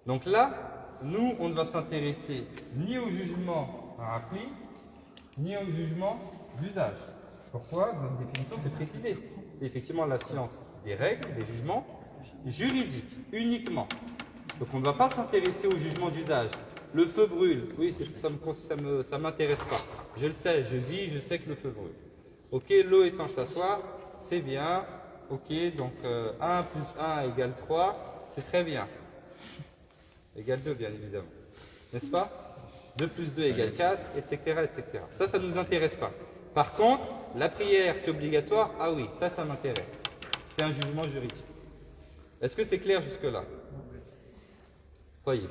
Donc là, nous, on ne va s'intéresser ni au jugement aqli, ni au jugement d'usage. Pourquoi? Dans la définition, c'est précisé. C'est effectivement la science des règles, des jugements juridiques, uniquement. Donc on ne va pas s'intéresser au jugement d'usage. Le feu brûle, oui, ça ne m'intéresse pas. Je le sais, je vis, je sais que le feu brûle. Ok, l'eau étanche la soif, c'est bien. Ok, donc 1 plus 1 égale 3, c'est très bien. Égale 2, bien évidemment. N'est-ce pas? 2 plus 2 égale 4, etc., etc. Ça ne nous intéresse pas. Par contre, la prière, c'est obligatoire. Ah oui, ça m'intéresse. C'est un jugement juridique. Est-ce que c'est clair jusque-là? Voyez.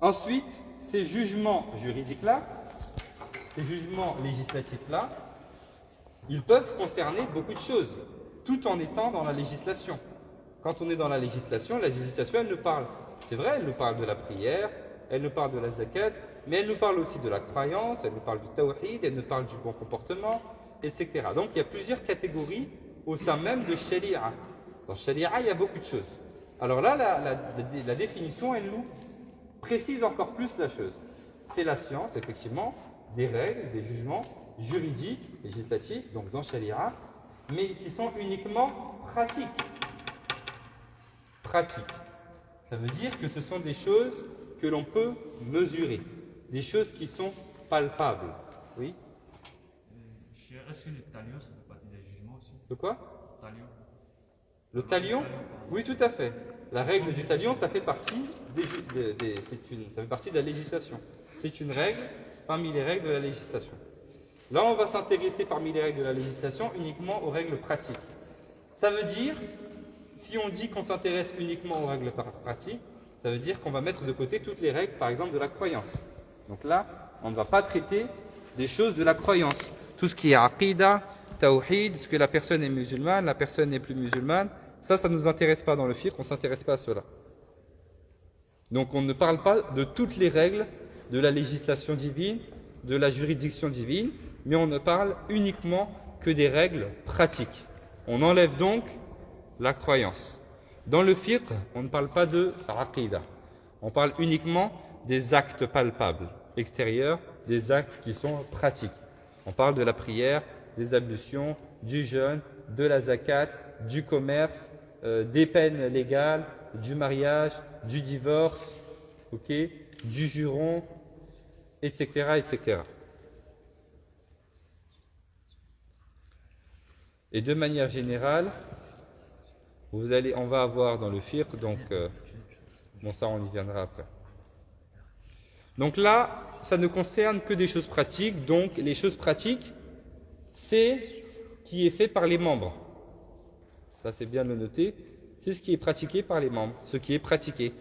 Ensuite, ces jugements juridiques-là, ces jugements législatifs-là, ils peuvent concerner beaucoup de choses, tout en étant dans la législation. Quand on est dans la législation, elle nous parle, c'est vrai, elle nous parle de la prière, elle nous parle de la zakat, mais elle nous parle aussi de la croyance, elle nous parle du tawhid, elle nous parle du bon comportement, etc. Donc il y a plusieurs catégories au sein même de sharia. Dans sharia, il y a beaucoup de choses. Alors là, la définition, elle nous précise encore plus la chose. C'est la science, effectivement, des règles, des jugements juridiques, législatifs, donc dans sharia, mais qui sont uniquement pratiques. Pratiques. Ça veut dire que ce sont des choses que l'on peut mesurer, des choses qui sont palpables. Oui? Est-ce que le talion, ça fait partie des jugements aussi? De quoi? Talion. Le talion? Oui, tout à fait. La règle du talion, ça fait partie, ça fait partie de la législation. C'est une règle parmi les règles de la législation. Là, on va s'intéresser parmi les règles de la législation uniquement aux règles pratiques. Ça veut dire, si on dit qu'on s'intéresse uniquement aux règles pratiques, ça veut dire qu'on va mettre de côté toutes les règles, par exemple, de la croyance. Donc là, on ne va pas traiter des choses de la croyance. Tout ce qui est aqidah, tawhid, est-ce que la personne est musulmane, la personne n'est plus musulmane, ça ne nous intéresse pas dans le fiqh, on ne s'intéresse pas à cela. Donc on ne parle pas de toutes les règles de la législation divine, de la juridiction divine, mais on ne parle uniquement que des règles pratiques. On enlève donc la croyance. Dans le fiqh, on ne parle pas de aqidah. On parle uniquement des actes palpables, extérieurs, des actes qui sont pratiques. On parle de la prière, des ablutions, du jeûne, de la zakat, du commerce, des peines légales, du mariage, du divorce, du juron, etc., etc. Et de manière générale, on va avoir dans le fiqh, donc, bon ça on y viendra après. Donc là, ça ne concerne que des choses pratiques, donc les choses pratiques, c'est ce qui est fait par les membres. Ça c'est bien de le noter, c'est ce qui est pratiqué par les membres, ce qui est pratiqué,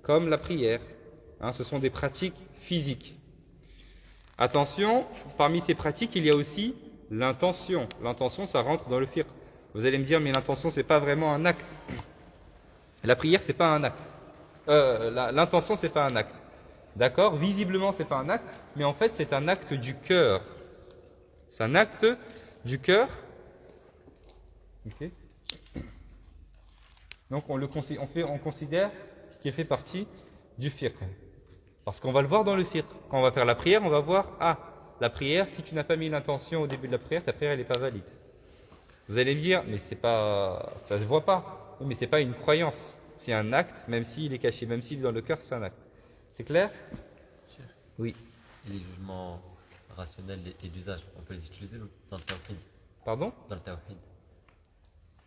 comme la prière. Ce sont des pratiques physiques. Attention, parmi ces pratiques, il y a aussi l'intention. L'intention, ça rentre dans le fiqh. Vous allez me dire, mais l'intention, c'est pas vraiment un acte. La prière, c'est pas un acte. L'intention, c'est pas un acte. D'accord? Visiblement, c'est pas un acte, mais en fait, c'est un acte du cœur. C'est un acte du cœur. Donc on considère qu'il fait partie du fiqh. Parce qu'on va le voir dans le fiqh. Quand on va faire la prière, on va voir, la prière, si tu n'as pas mis l'intention au début de la prière, ta prière elle n'est pas valide. Vous allez me dire, mais c'est pas, ça se voit pas. Oui, mais c'est pas une croyance, c'est un acte, même s'il est caché, même s'il est dans le cœur, c'est un acte. C'est clair? Oui. Et les jugements rationnels et d'usage, on peut les utiliser dans le tawhid. Pardon? Dans le tawhid.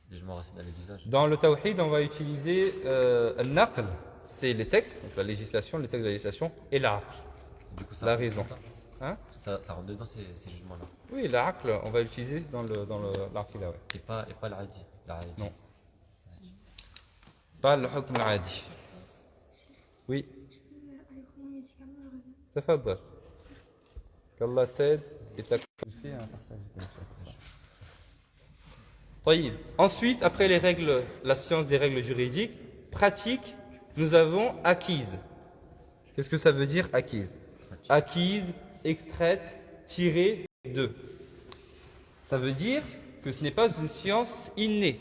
Les jugements rationnels et d'usage. Dans le tawhid, on va utiliser al-naql, c'est les textes, donc la législation, les textes de la législation, et l'aql, Du coup, ça la rentre raison. dedans, Hein? ça rentre dedans ces jugements-là. Oui, l'aql, on va l'utiliser dans l'aql, ouais. Et pas l'adi. Non. Pas le hukm al-adi. Oui. تفضل. qu'Allah t'aide et t'accompagne. طيب. Ensuite, après les règles, la science des règles juridiques, pratiques, nous avons acquise. Qu'est-ce que ça veut dire acquise? Acquise, extraite, tirée de. Ça veut dire que ce n'est pas une science innée.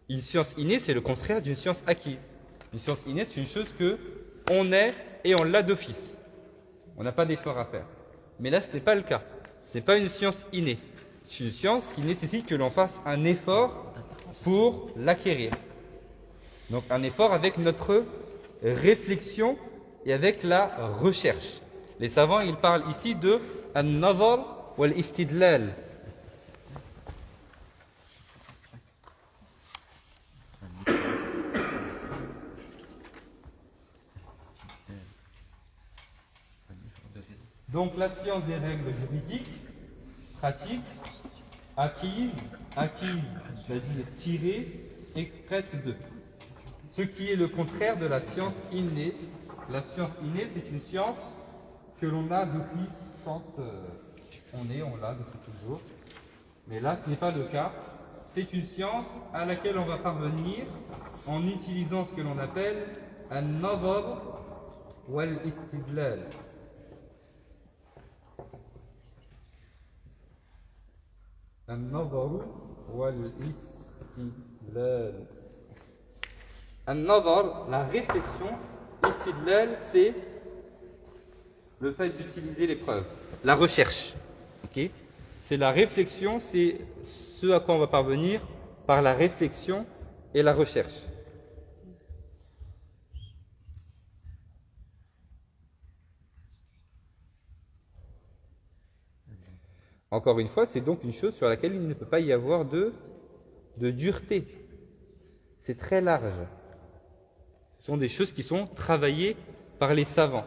Une science innée, c'est le contraire d'une science acquise. Une science innée, c'est une chose que on est et on l'a d'office. On n'a pas d'effort à faire. Mais là, ce n'est pas le cas. Ce n'est pas une science innée. C'est une science qui nécessite que l'on fasse un effort pour l'acquérir. Donc un effort avec notre réflexion et avec la recherche. Les savants, ils parlent ici de an-nazar wal-istidlal. Donc la science des règles juridiques, pratiques, acquises, c'est-à-dire tirées, extraites de. Ce qui est le contraire de la science innée. La science innée, c'est une science que l'on a d'office quand on l'a depuis toujours. Mais là, ce n'est pas le cas. C'est une science à laquelle on va parvenir en utilisant ce que l'on appelle an-nazar wal-istidlal. النظر والاستدلال. النظر, la réflexion. Istidlal, c'est le fait d'utiliser les preuves. La recherche. Okay? C'est la réflexion, c'est ce à quoi on va parvenir par la réflexion et la recherche. Encore une fois, c'est donc une chose sur laquelle il ne peut pas y avoir de dureté. C'est très large. Ce sont des choses qui sont travaillées par les savants.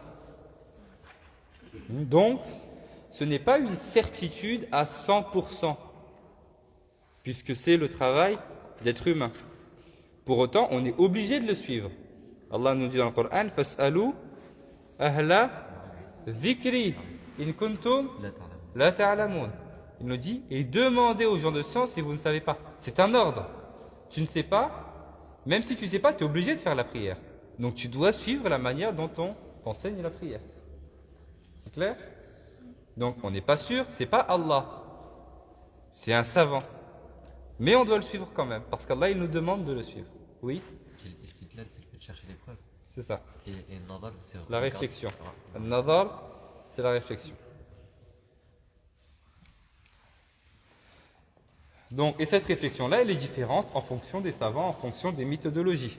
Donc, ce n'est pas une certitude à 100%, puisque c'est le travail d'être humain. Pour autant, on est obligé de le suivre. Allah nous dit dans le Coran, « Fas'alou ahla dhikri in kuntum » La ta'lamoun. Il nous dit, et demandez aux gens de science si vous ne savez pas. C'est un ordre. Tu ne sais pas, même si tu ne sais pas, tu es obligé de faire la prière. Donc tu dois suivre la manière dont on t'enseigne la prière. C'est clair? Donc on n'est pas sûr, c'est pas Allah. C'est un savant. Mais on doit le suivre quand même, parce qu'Allah il nous demande de le suivre. Oui? L'istidlal, c'est le fait de chercher les preuves. C'est ça. Et nadar, c'est La réflexion. Nadar, c'est la réflexion. Donc, et cette réflexion-là, elle est différente en fonction des savants, en fonction des méthodologies.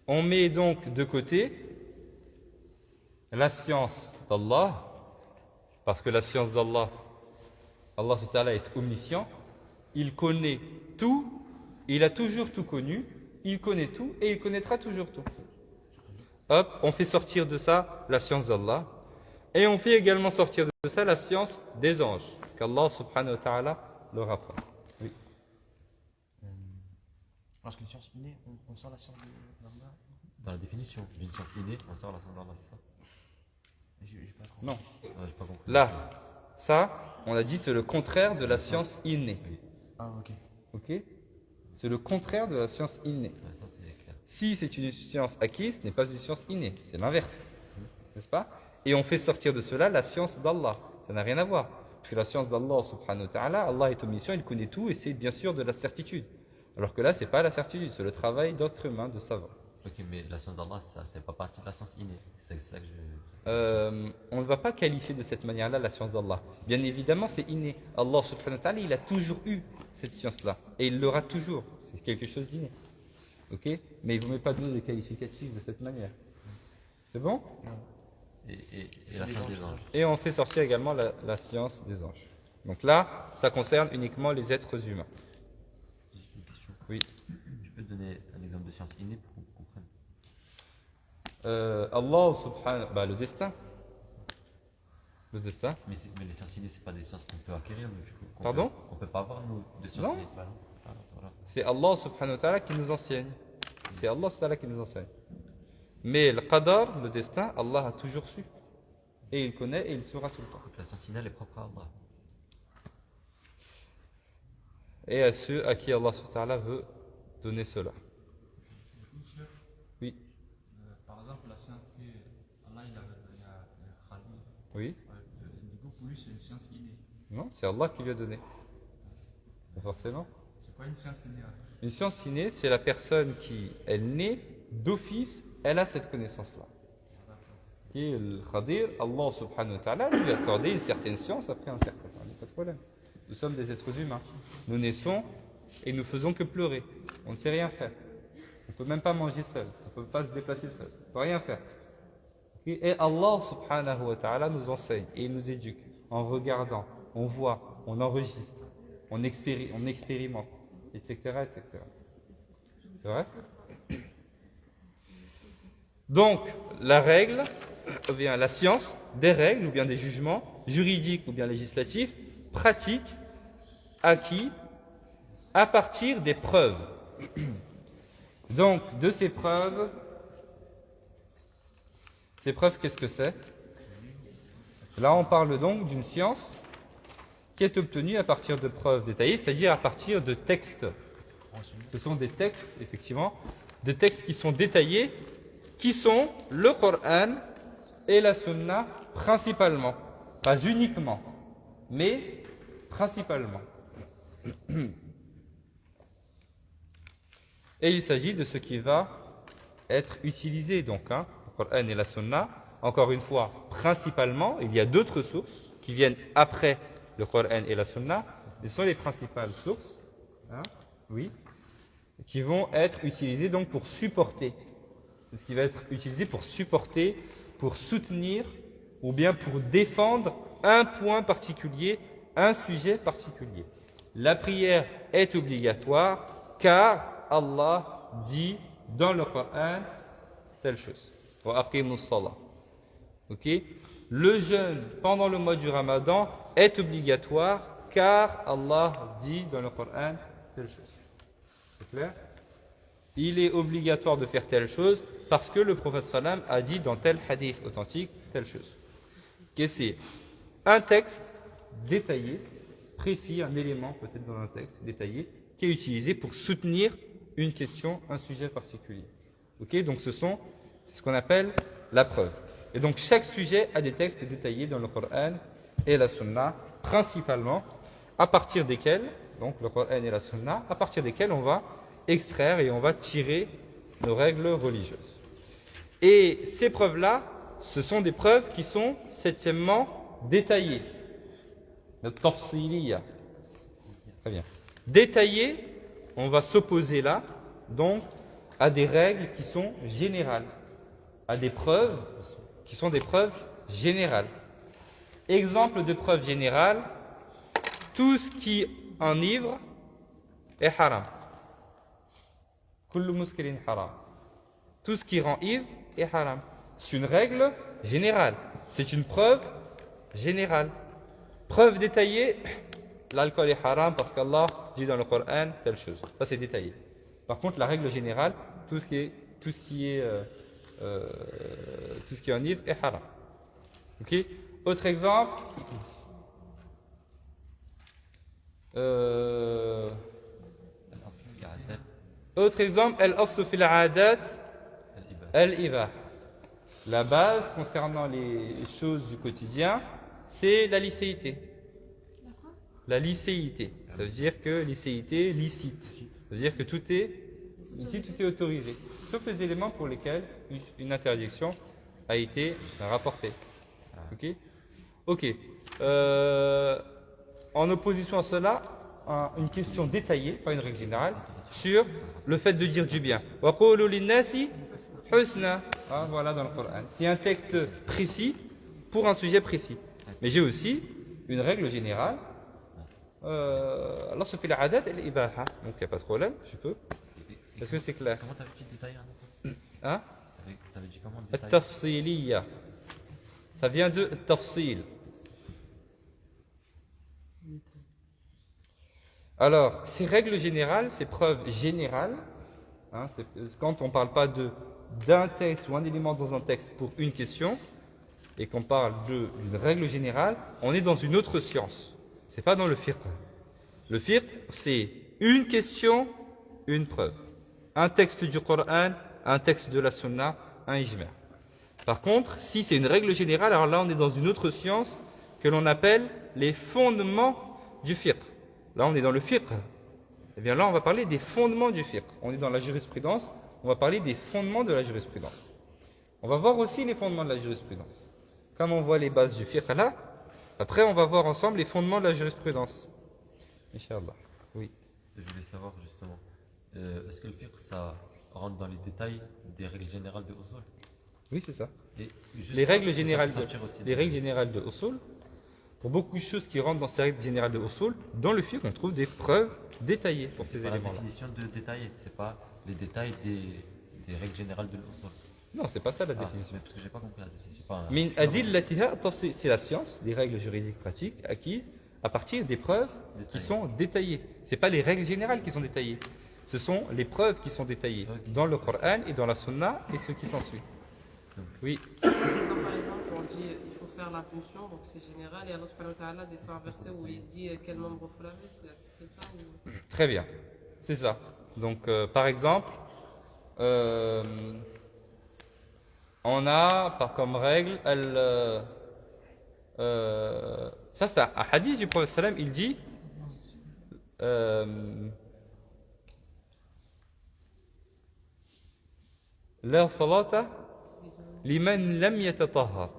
On met donc de côté la science d'Allah, parce que la science d'Allah, Allah est omniscient, il connaît tout, il a toujours tout connu, il connaît tout et il connaîtra toujours tout. Hop, on fait sortir de ça la science d'Allah. Et on fait également sortir de ça la science des anges, qu'Allah subhanahu wa ta'ala leur apprend. Oui. Lorsqu'une science innée, on sort la science d'Allah. Dans la définition d'une science innée, on sort la science d'Allah, c'est ça? J'ai pas compris. Non. J'ai pas compris. Là, ça, on a dit, c'est le contraire de la science innée. Ah, ok. Ok? C'est le contraire de la science innée. Ouais, ça, c'est clair. Si c'est une science acquise, ce n'est pas une science innée, c'est l'inverse. N'est-ce pas? Et on fait sortir de cela la science d'Allah. Ça n'a rien à voir. Parce que la science d'Allah subhanahu wa ta'ala, Allah est omniscient, il connaît tout et c'est bien sûr de la certitude. Alors que là, c'est pas la certitude, c'est le travail d'autres mains, de savants. Ok, mais la science d'Allah, ça c'est pas partie de la science innée. C'est ça que je. On ne va pas qualifier de cette manière-là la science d'Allah. Bien évidemment, c'est inné. Allah subhanahu wa ta'ala, il a toujours eu cette science-là. Et il l'aura toujours. C'est quelque chose d'inné. Ok? Mais il ne vous met pas donner des qualificatifs de cette manière. C'est bon? Et la science des anges. Et on fait sortir également la science des anges. Donc là, ça concerne uniquement les êtres humains. J'ai une question. Oui. Tu peux donner un exemple de science innée pour qu'on comprenne? Allah subhanahu wa ta'ala, le destin. Le destin. Mais les sciences innées, c'est pas des sciences qu'on peut acquérir. Nous, Pardon? On peut pas avoir, nous, des sciences Non. innées. Bah non. Voilà. C'est Allah subhanahu wa ta'ala qui nous enseigne. C'est Allah subhanahu wa ta'ala qui nous enseigne. Mais le qadar, le destin, Allah a toujours su. Et il connaît et il saura tout le temps. Donc la science innée, elle est propre à Allah. Et à ceux à qui Allah subhanahu wa ta'ala veut donner cela. Oui. Par exemple, la science que Allah il a Khalil, Oui. du coup pour lui c'est une science innée. Non, c'est Allah qui lui a donné. Pas forcément. C'est quoi une science innée? Une science innée, c'est la personne qui est née d'office, elle a cette connaissance-là. Qui est le Khadir, Allah subhanahu wa ta'ala lui a accordé une certaine science après un certain temps. Il n'y a pas de problème. Nous sommes des êtres humains. Nous naissons et nous faisons que pleurer. On ne sait rien faire. On ne peut même pas manger seul. On ne peut pas se déplacer seul. On ne peut rien faire. Et Allah subhanahu wa ta'ala nous enseigne et il nous éduque en regardant, on voit, on enregistre, on expérimente, etc. etc. C'est vrai? Donc, la règle, ou bien la science, des règles, ou bien des jugements, juridiques ou bien législatifs, pratiques, acquis, à partir des preuves. Donc, de ces preuves, qu'est-ce que c'est? Là, on parle donc d'une science qui est obtenue à partir de preuves détaillées, c'est-à-dire à partir de textes. Ce sont des textes, effectivement, des textes qui sont détaillés, qui sont le Coran et la Sunna principalement. Pas uniquement, mais principalement. Et il s'agit de ce qui va être utilisé, donc, le Coran et la Sunna. Encore une fois, principalement, il y a d'autres sources qui viennent après le Coran et la Sunna. Ce sont les principales sources, oui, qui vont être utilisées donc pour supporter. C'est ce qui va être utilisé pour supporter, pour soutenir ou bien pour défendre un point particulier, un sujet particulier. La prière est obligatoire car Allah dit dans le Coran telle chose. Wa aqimus salah. Ok? Le jeûne pendant le mois du Ramadan est obligatoire car Allah dit dans le Coran telle chose. C'est clair? Il est obligatoire de faire telle chose parce que le prophète sallam a dit dans tel hadith authentique telle chose. Que c'est un texte détaillé, précis, un élément peut-être dans un texte détaillé qui est utilisé pour soutenir une question, un sujet particulier. Ok, donc c'est ce qu'on appelle la preuve. Et donc chaque sujet a des textes détaillés dans le Coran et la Sunna, principalement à partir desquels, donc le Coran et la Sunna, à partir desquels on va extraire et on va tirer nos règles religieuses. Et ces preuves-là, ce sont des preuves qui sont septièmement détaillées. Le tafsiliya. Très bien. Détaillées, on va s'opposer là, donc, à des règles qui sont générales, à des preuves qui sont des preuves générales. Exemple de preuve générale, tout ce qui enivre est haram. Kullu muskirin haram. Tout ce qui rend ivre est haram. C'est une règle générale. C'est une preuve générale. Preuve détaillée, l'alcool est haram parce qu'Allah dit dans le Coran telle chose. Ça c'est détaillé. Par contre, la règle générale, tout ce qui enivre est haram. Ok? Autre exemple. Autre exemple, al-aslu fil aadat al-ibah. La base concernant les choses du quotidien, c'est la licéité. La licéité. Ça veut dire que licéité, licite. Ça veut dire que tout est licite, tout est autorisé. Sauf les éléments pour lesquels une interdiction a été rapportée. Ok. Ok. En opposition à cela, une question détaillée, pas une règle générale, sur le fait de dire du bien. وَقُولُوا لِلنَّاسِ حُسْنًا. Voilà dans le Coran. C'est un texte précis pour un sujet précis. Mais j'ai aussi une règle générale. Allah se fait la adat et l'ibaha. Donc il n'y a pas de problème, je peux. Est-ce que c'est clair? Comment t'avais dit détail Hein? T'avais dit comment détail? At-tafsiliya. Ça vient de tafsil. Alors, ces règles générales, ces preuves générales, hein, quand on ne parle pas d'un texte ou un élément dans un texte pour une question, et qu'on parle d'une règle générale, on est dans une autre science. Ce n'est pas dans le fiqh. Le fiqh, c'est une question, une preuve. Un texte du Coran, un texte de la Sunna, un ijma'. Par contre, si c'est une règle générale, alors là on est dans une autre science que l'on appelle les fondements du fiqh. Là on est dans le fiqh. Eh bien là on va parler des fondements du fiqh. On est dans la jurisprudence, on va parler des fondements de la jurisprudence. On va voir aussi les fondements de la jurisprudence. Comme on voit les bases du fiqh là, après on va voir ensemble les fondements de la jurisprudence. Inch'Allah. Oui. Je voulais savoir justement, est-ce que le fiqh ça rentre dans les détails des règles générales de usul? Oui, c'est ça. Et juste Les ça, règles ça générales peut sortir aussi les règles générales de usul, pour beaucoup de choses qui rentrent dans ces règles générales de usul, dans le fiqh on trouve des preuves détaillées pour ces C'est pas la éléments-là. définition de détail, c'est pas les détails des règles générales de l'usul. Non, c'est pas ça la Ah, définition. mais parce que j'ai pas compris la définition. Enfin, Min adillatiha, c'est la science des règles juridiques pratiques acquises à partir des preuves qui sont détaillées. C'est pas les règles générales qui sont détaillées. Ce sont les preuves qui sont détaillées dans le Coran et dans la Sunna et ce qui s'ensuit. Oui. Quand par exemple on dit il faut faire la ponction, donc c'est général, et Allah subhanahu wa ta'ala descend un verset où il dit quel membre faut laver, c'est ça ou... Très bien. C'est ça. Donc, par exemple, on a comme règle, ça c'est un hadith du prophète sallam, il dit la salata liman lam yatatahhar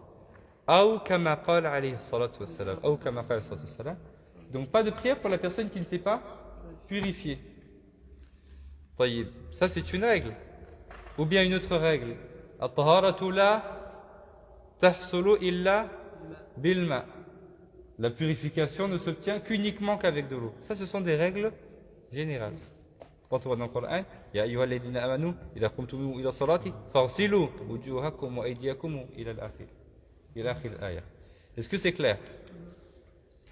ou kama qala alayhi salatu wassalam ou kama qala salatu wassalam. Donc pas de prière pour la personne qui ne s'est pas purifiée. طيب, ça c'est une règle. Ou bien une autre règle. At-taharatu la tahsulu illa bilma. La purification ne s'obtient qu'uniquement qu'avec de l'eau. Ça, ce sont des règles générales. Quand on voit dans le Coran, Ya ayyuhal ladhina amanu, idha qumtum ila salati, farsilu wujuhakum wa aydiyakum ila al-akhir. Ila akhir al-aya. Est-ce que c'est clair?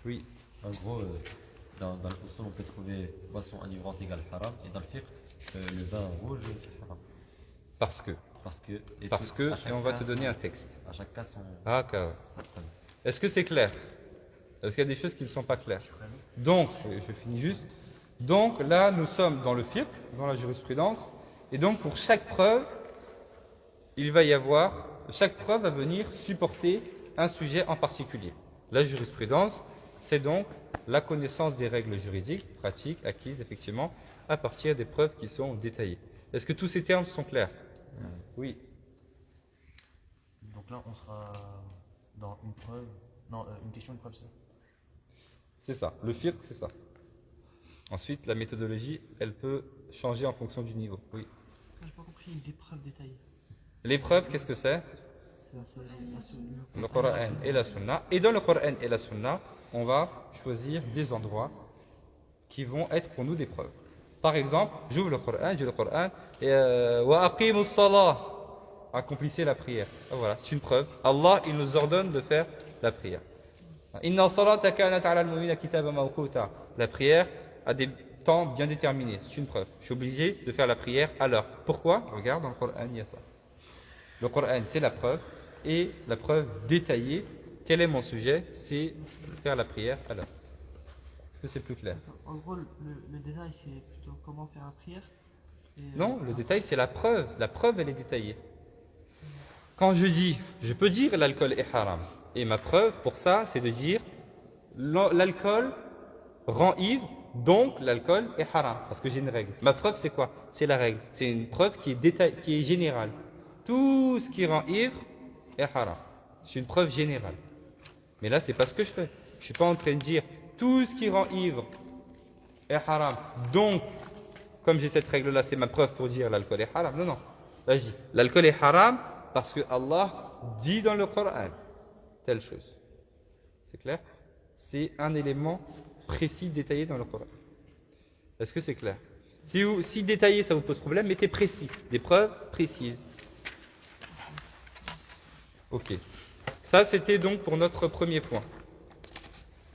Oui. en gros, dans le usul, on peut trouver boisson enivrante égale haram, et dans le fiqh, le vin rouge, c'est haram. Parce que, à chaque et on va cas, te donner un texte. À chaque cas, Ah, car. sa preuve. Est-ce que c'est clair? Est-ce qu'il y a des choses qui ne sont pas claires? Donc, je finis juste. Donc là, nous sommes dans le fiqh, dans la jurisprudence, et donc pour chaque preuve, chaque preuve va venir supporter un sujet en particulier. La jurisprudence, c'est donc la connaissance des règles juridiques, pratiques, acquises effectivement, à partir des preuves qui sont détaillées. Est-ce que tous ces termes sont clairs? Oui. Donc là, on sera dans une preuve. Non, une question, une preuve, c'est ça? C'est ça. Le fiqh, c'est ça. Ensuite, la méthodologie, elle peut changer en fonction du niveau. Oui. J'ai pas compris, des preuves détaillées. Les preuves, qu'est-ce que c'est? Le Coran et la Sunna. Et dans le Coran et la Sunna, on va choisir des endroits qui vont être pour nous des preuves. Par exemple, j'ouvre le Coran, et wa aqimus salah, accomplissez la prière. Voilà, c'est une preuve. Allah, il nous ordonne de faire la prière. Inna salata kanat ala al-mu'minina kitaban mawquta. La prière a des temps bien déterminés. C'est une preuve. Je suis obligé de faire la prière à l'heure. Pourquoi? Regarde, dans le Coran, il y a ça. Le Coran, c'est la preuve. Et la preuve détaillée, quel est mon sujet? C'est faire la prière à l'heure. Est-ce que c'est plus clair? En gros, le détail, c'est plutôt comment faire la prière. Non, le détail, c'est la preuve. La preuve, elle est détaillée. Quand je dis, je peux dire l'alcool est haram. Et ma preuve pour ça, c'est de dire l'alcool rend ivre, donc l'alcool est haram, parce que j'ai une règle. Ma preuve, c'est quoi? C'est la règle. C'est une preuve qui est générale. Tout ce qui rend ivre est haram. C'est une preuve générale. Mais là, c'est pas ce que je fais. Je suis pas en train de dire tout ce qui rend ivre est haram. Donc, comme j'ai cette règle-là, c'est ma preuve pour dire l'alcool est haram. Non, non. Là, je dis l'alcool est haram parce que Allah dit dans le Coran telle chose. C'est clair? C'est un élément précis, détaillé dans le Coran. Est-ce que c'est clair? Si détaillé, ça vous pose problème, mettez précis. Des preuves précises. Ok. Ça, c'était donc pour notre premier point.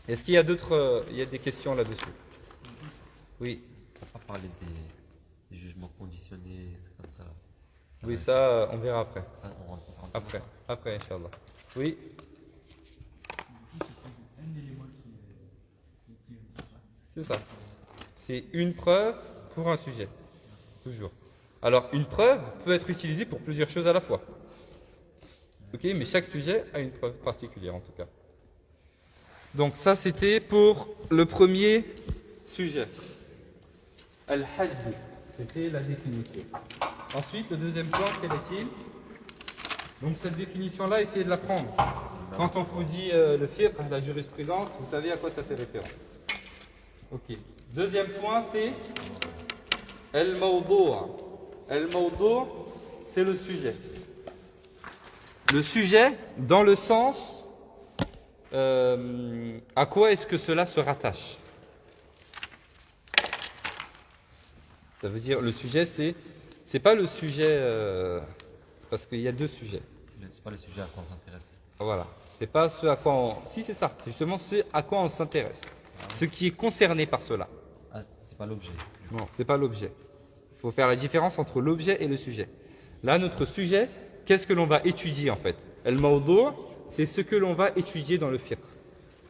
Est-ce qu'il y a il y a des questions là-dessus? Oui. On va pas parler des jugements conditionnés, c'est comme ça. Oui, ça, on verra après. Ça, on rentre Après, Inch'Allah. Oui. Un élément qui tire, c'est ça. C'est ça. C'est une preuve pour un sujet. Toujours. Alors, une preuve peut être utilisée pour plusieurs choses à la fois. Ok, mais chaque sujet a une preuve particulière en tout cas. Donc ça, c'était pour le premier sujet. Al-Hajj, c'était la définition. Ensuite, le deuxième point, quel est-il? Donc cette définition-là, essayez de la prendre. Quand on vous dit le fiqh, la jurisprudence, vous savez à quoi ça fait référence. Ok. Deuxième point, c'est Al-Mawdu'. Al-Mawdu', c'est le sujet. Le sujet, dans le sens, à quoi est-ce que cela se rattache? Ça veut dire, le sujet, c'est pas le sujet, parce qu'il y a deux sujets. C'est pas le sujet à quoi on s'intéresse. Voilà. C'est pas ce à quoi on... Si, c'est ça. C'est justement ce à quoi on s'intéresse. Ce qui est concerné par cela. Ah, c'est pas l'objet. Non, c'est pas l'objet. Il faut faire la différence entre l'objet et le sujet. Là, notre sujet, qu'est-ce que l'on va étudier en fait? Al-Mawdu', c'est ce que l'on va étudier dans le fiqh.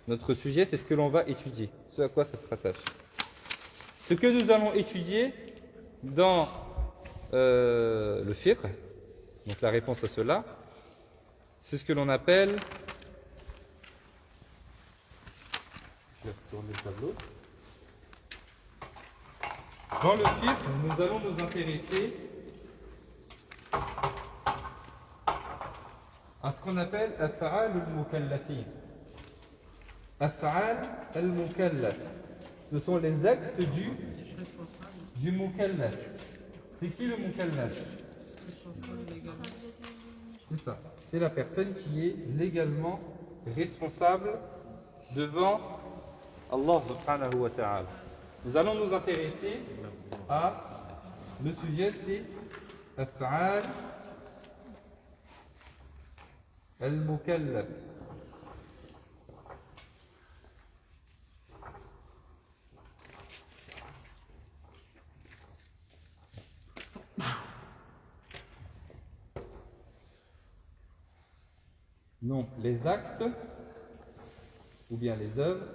Notre sujet, c'est ce que l'on va étudier. Ce à quoi ça se rattache. Ce que nous allons étudier dans le fiqh, donc la réponse à cela, c'est ce que l'on appelle... Je vais retourner le tableau. Dans le fiqh, nous allons nous intéresser à ce qu'on appelle Af'al al-Mukallafin. Af'al al-Mukallaf. Ce sont les actes du Mukallaf. C'est qui le Mukallaf? Responsable légalement. C'est ça. C'est la personne qui est légalement responsable devant Allah subhanahu wa ta'ala. Nous allons nous intéresser à le sujet, c'est Af'al al-Mukallaf. Non, les actes ou bien les œuvres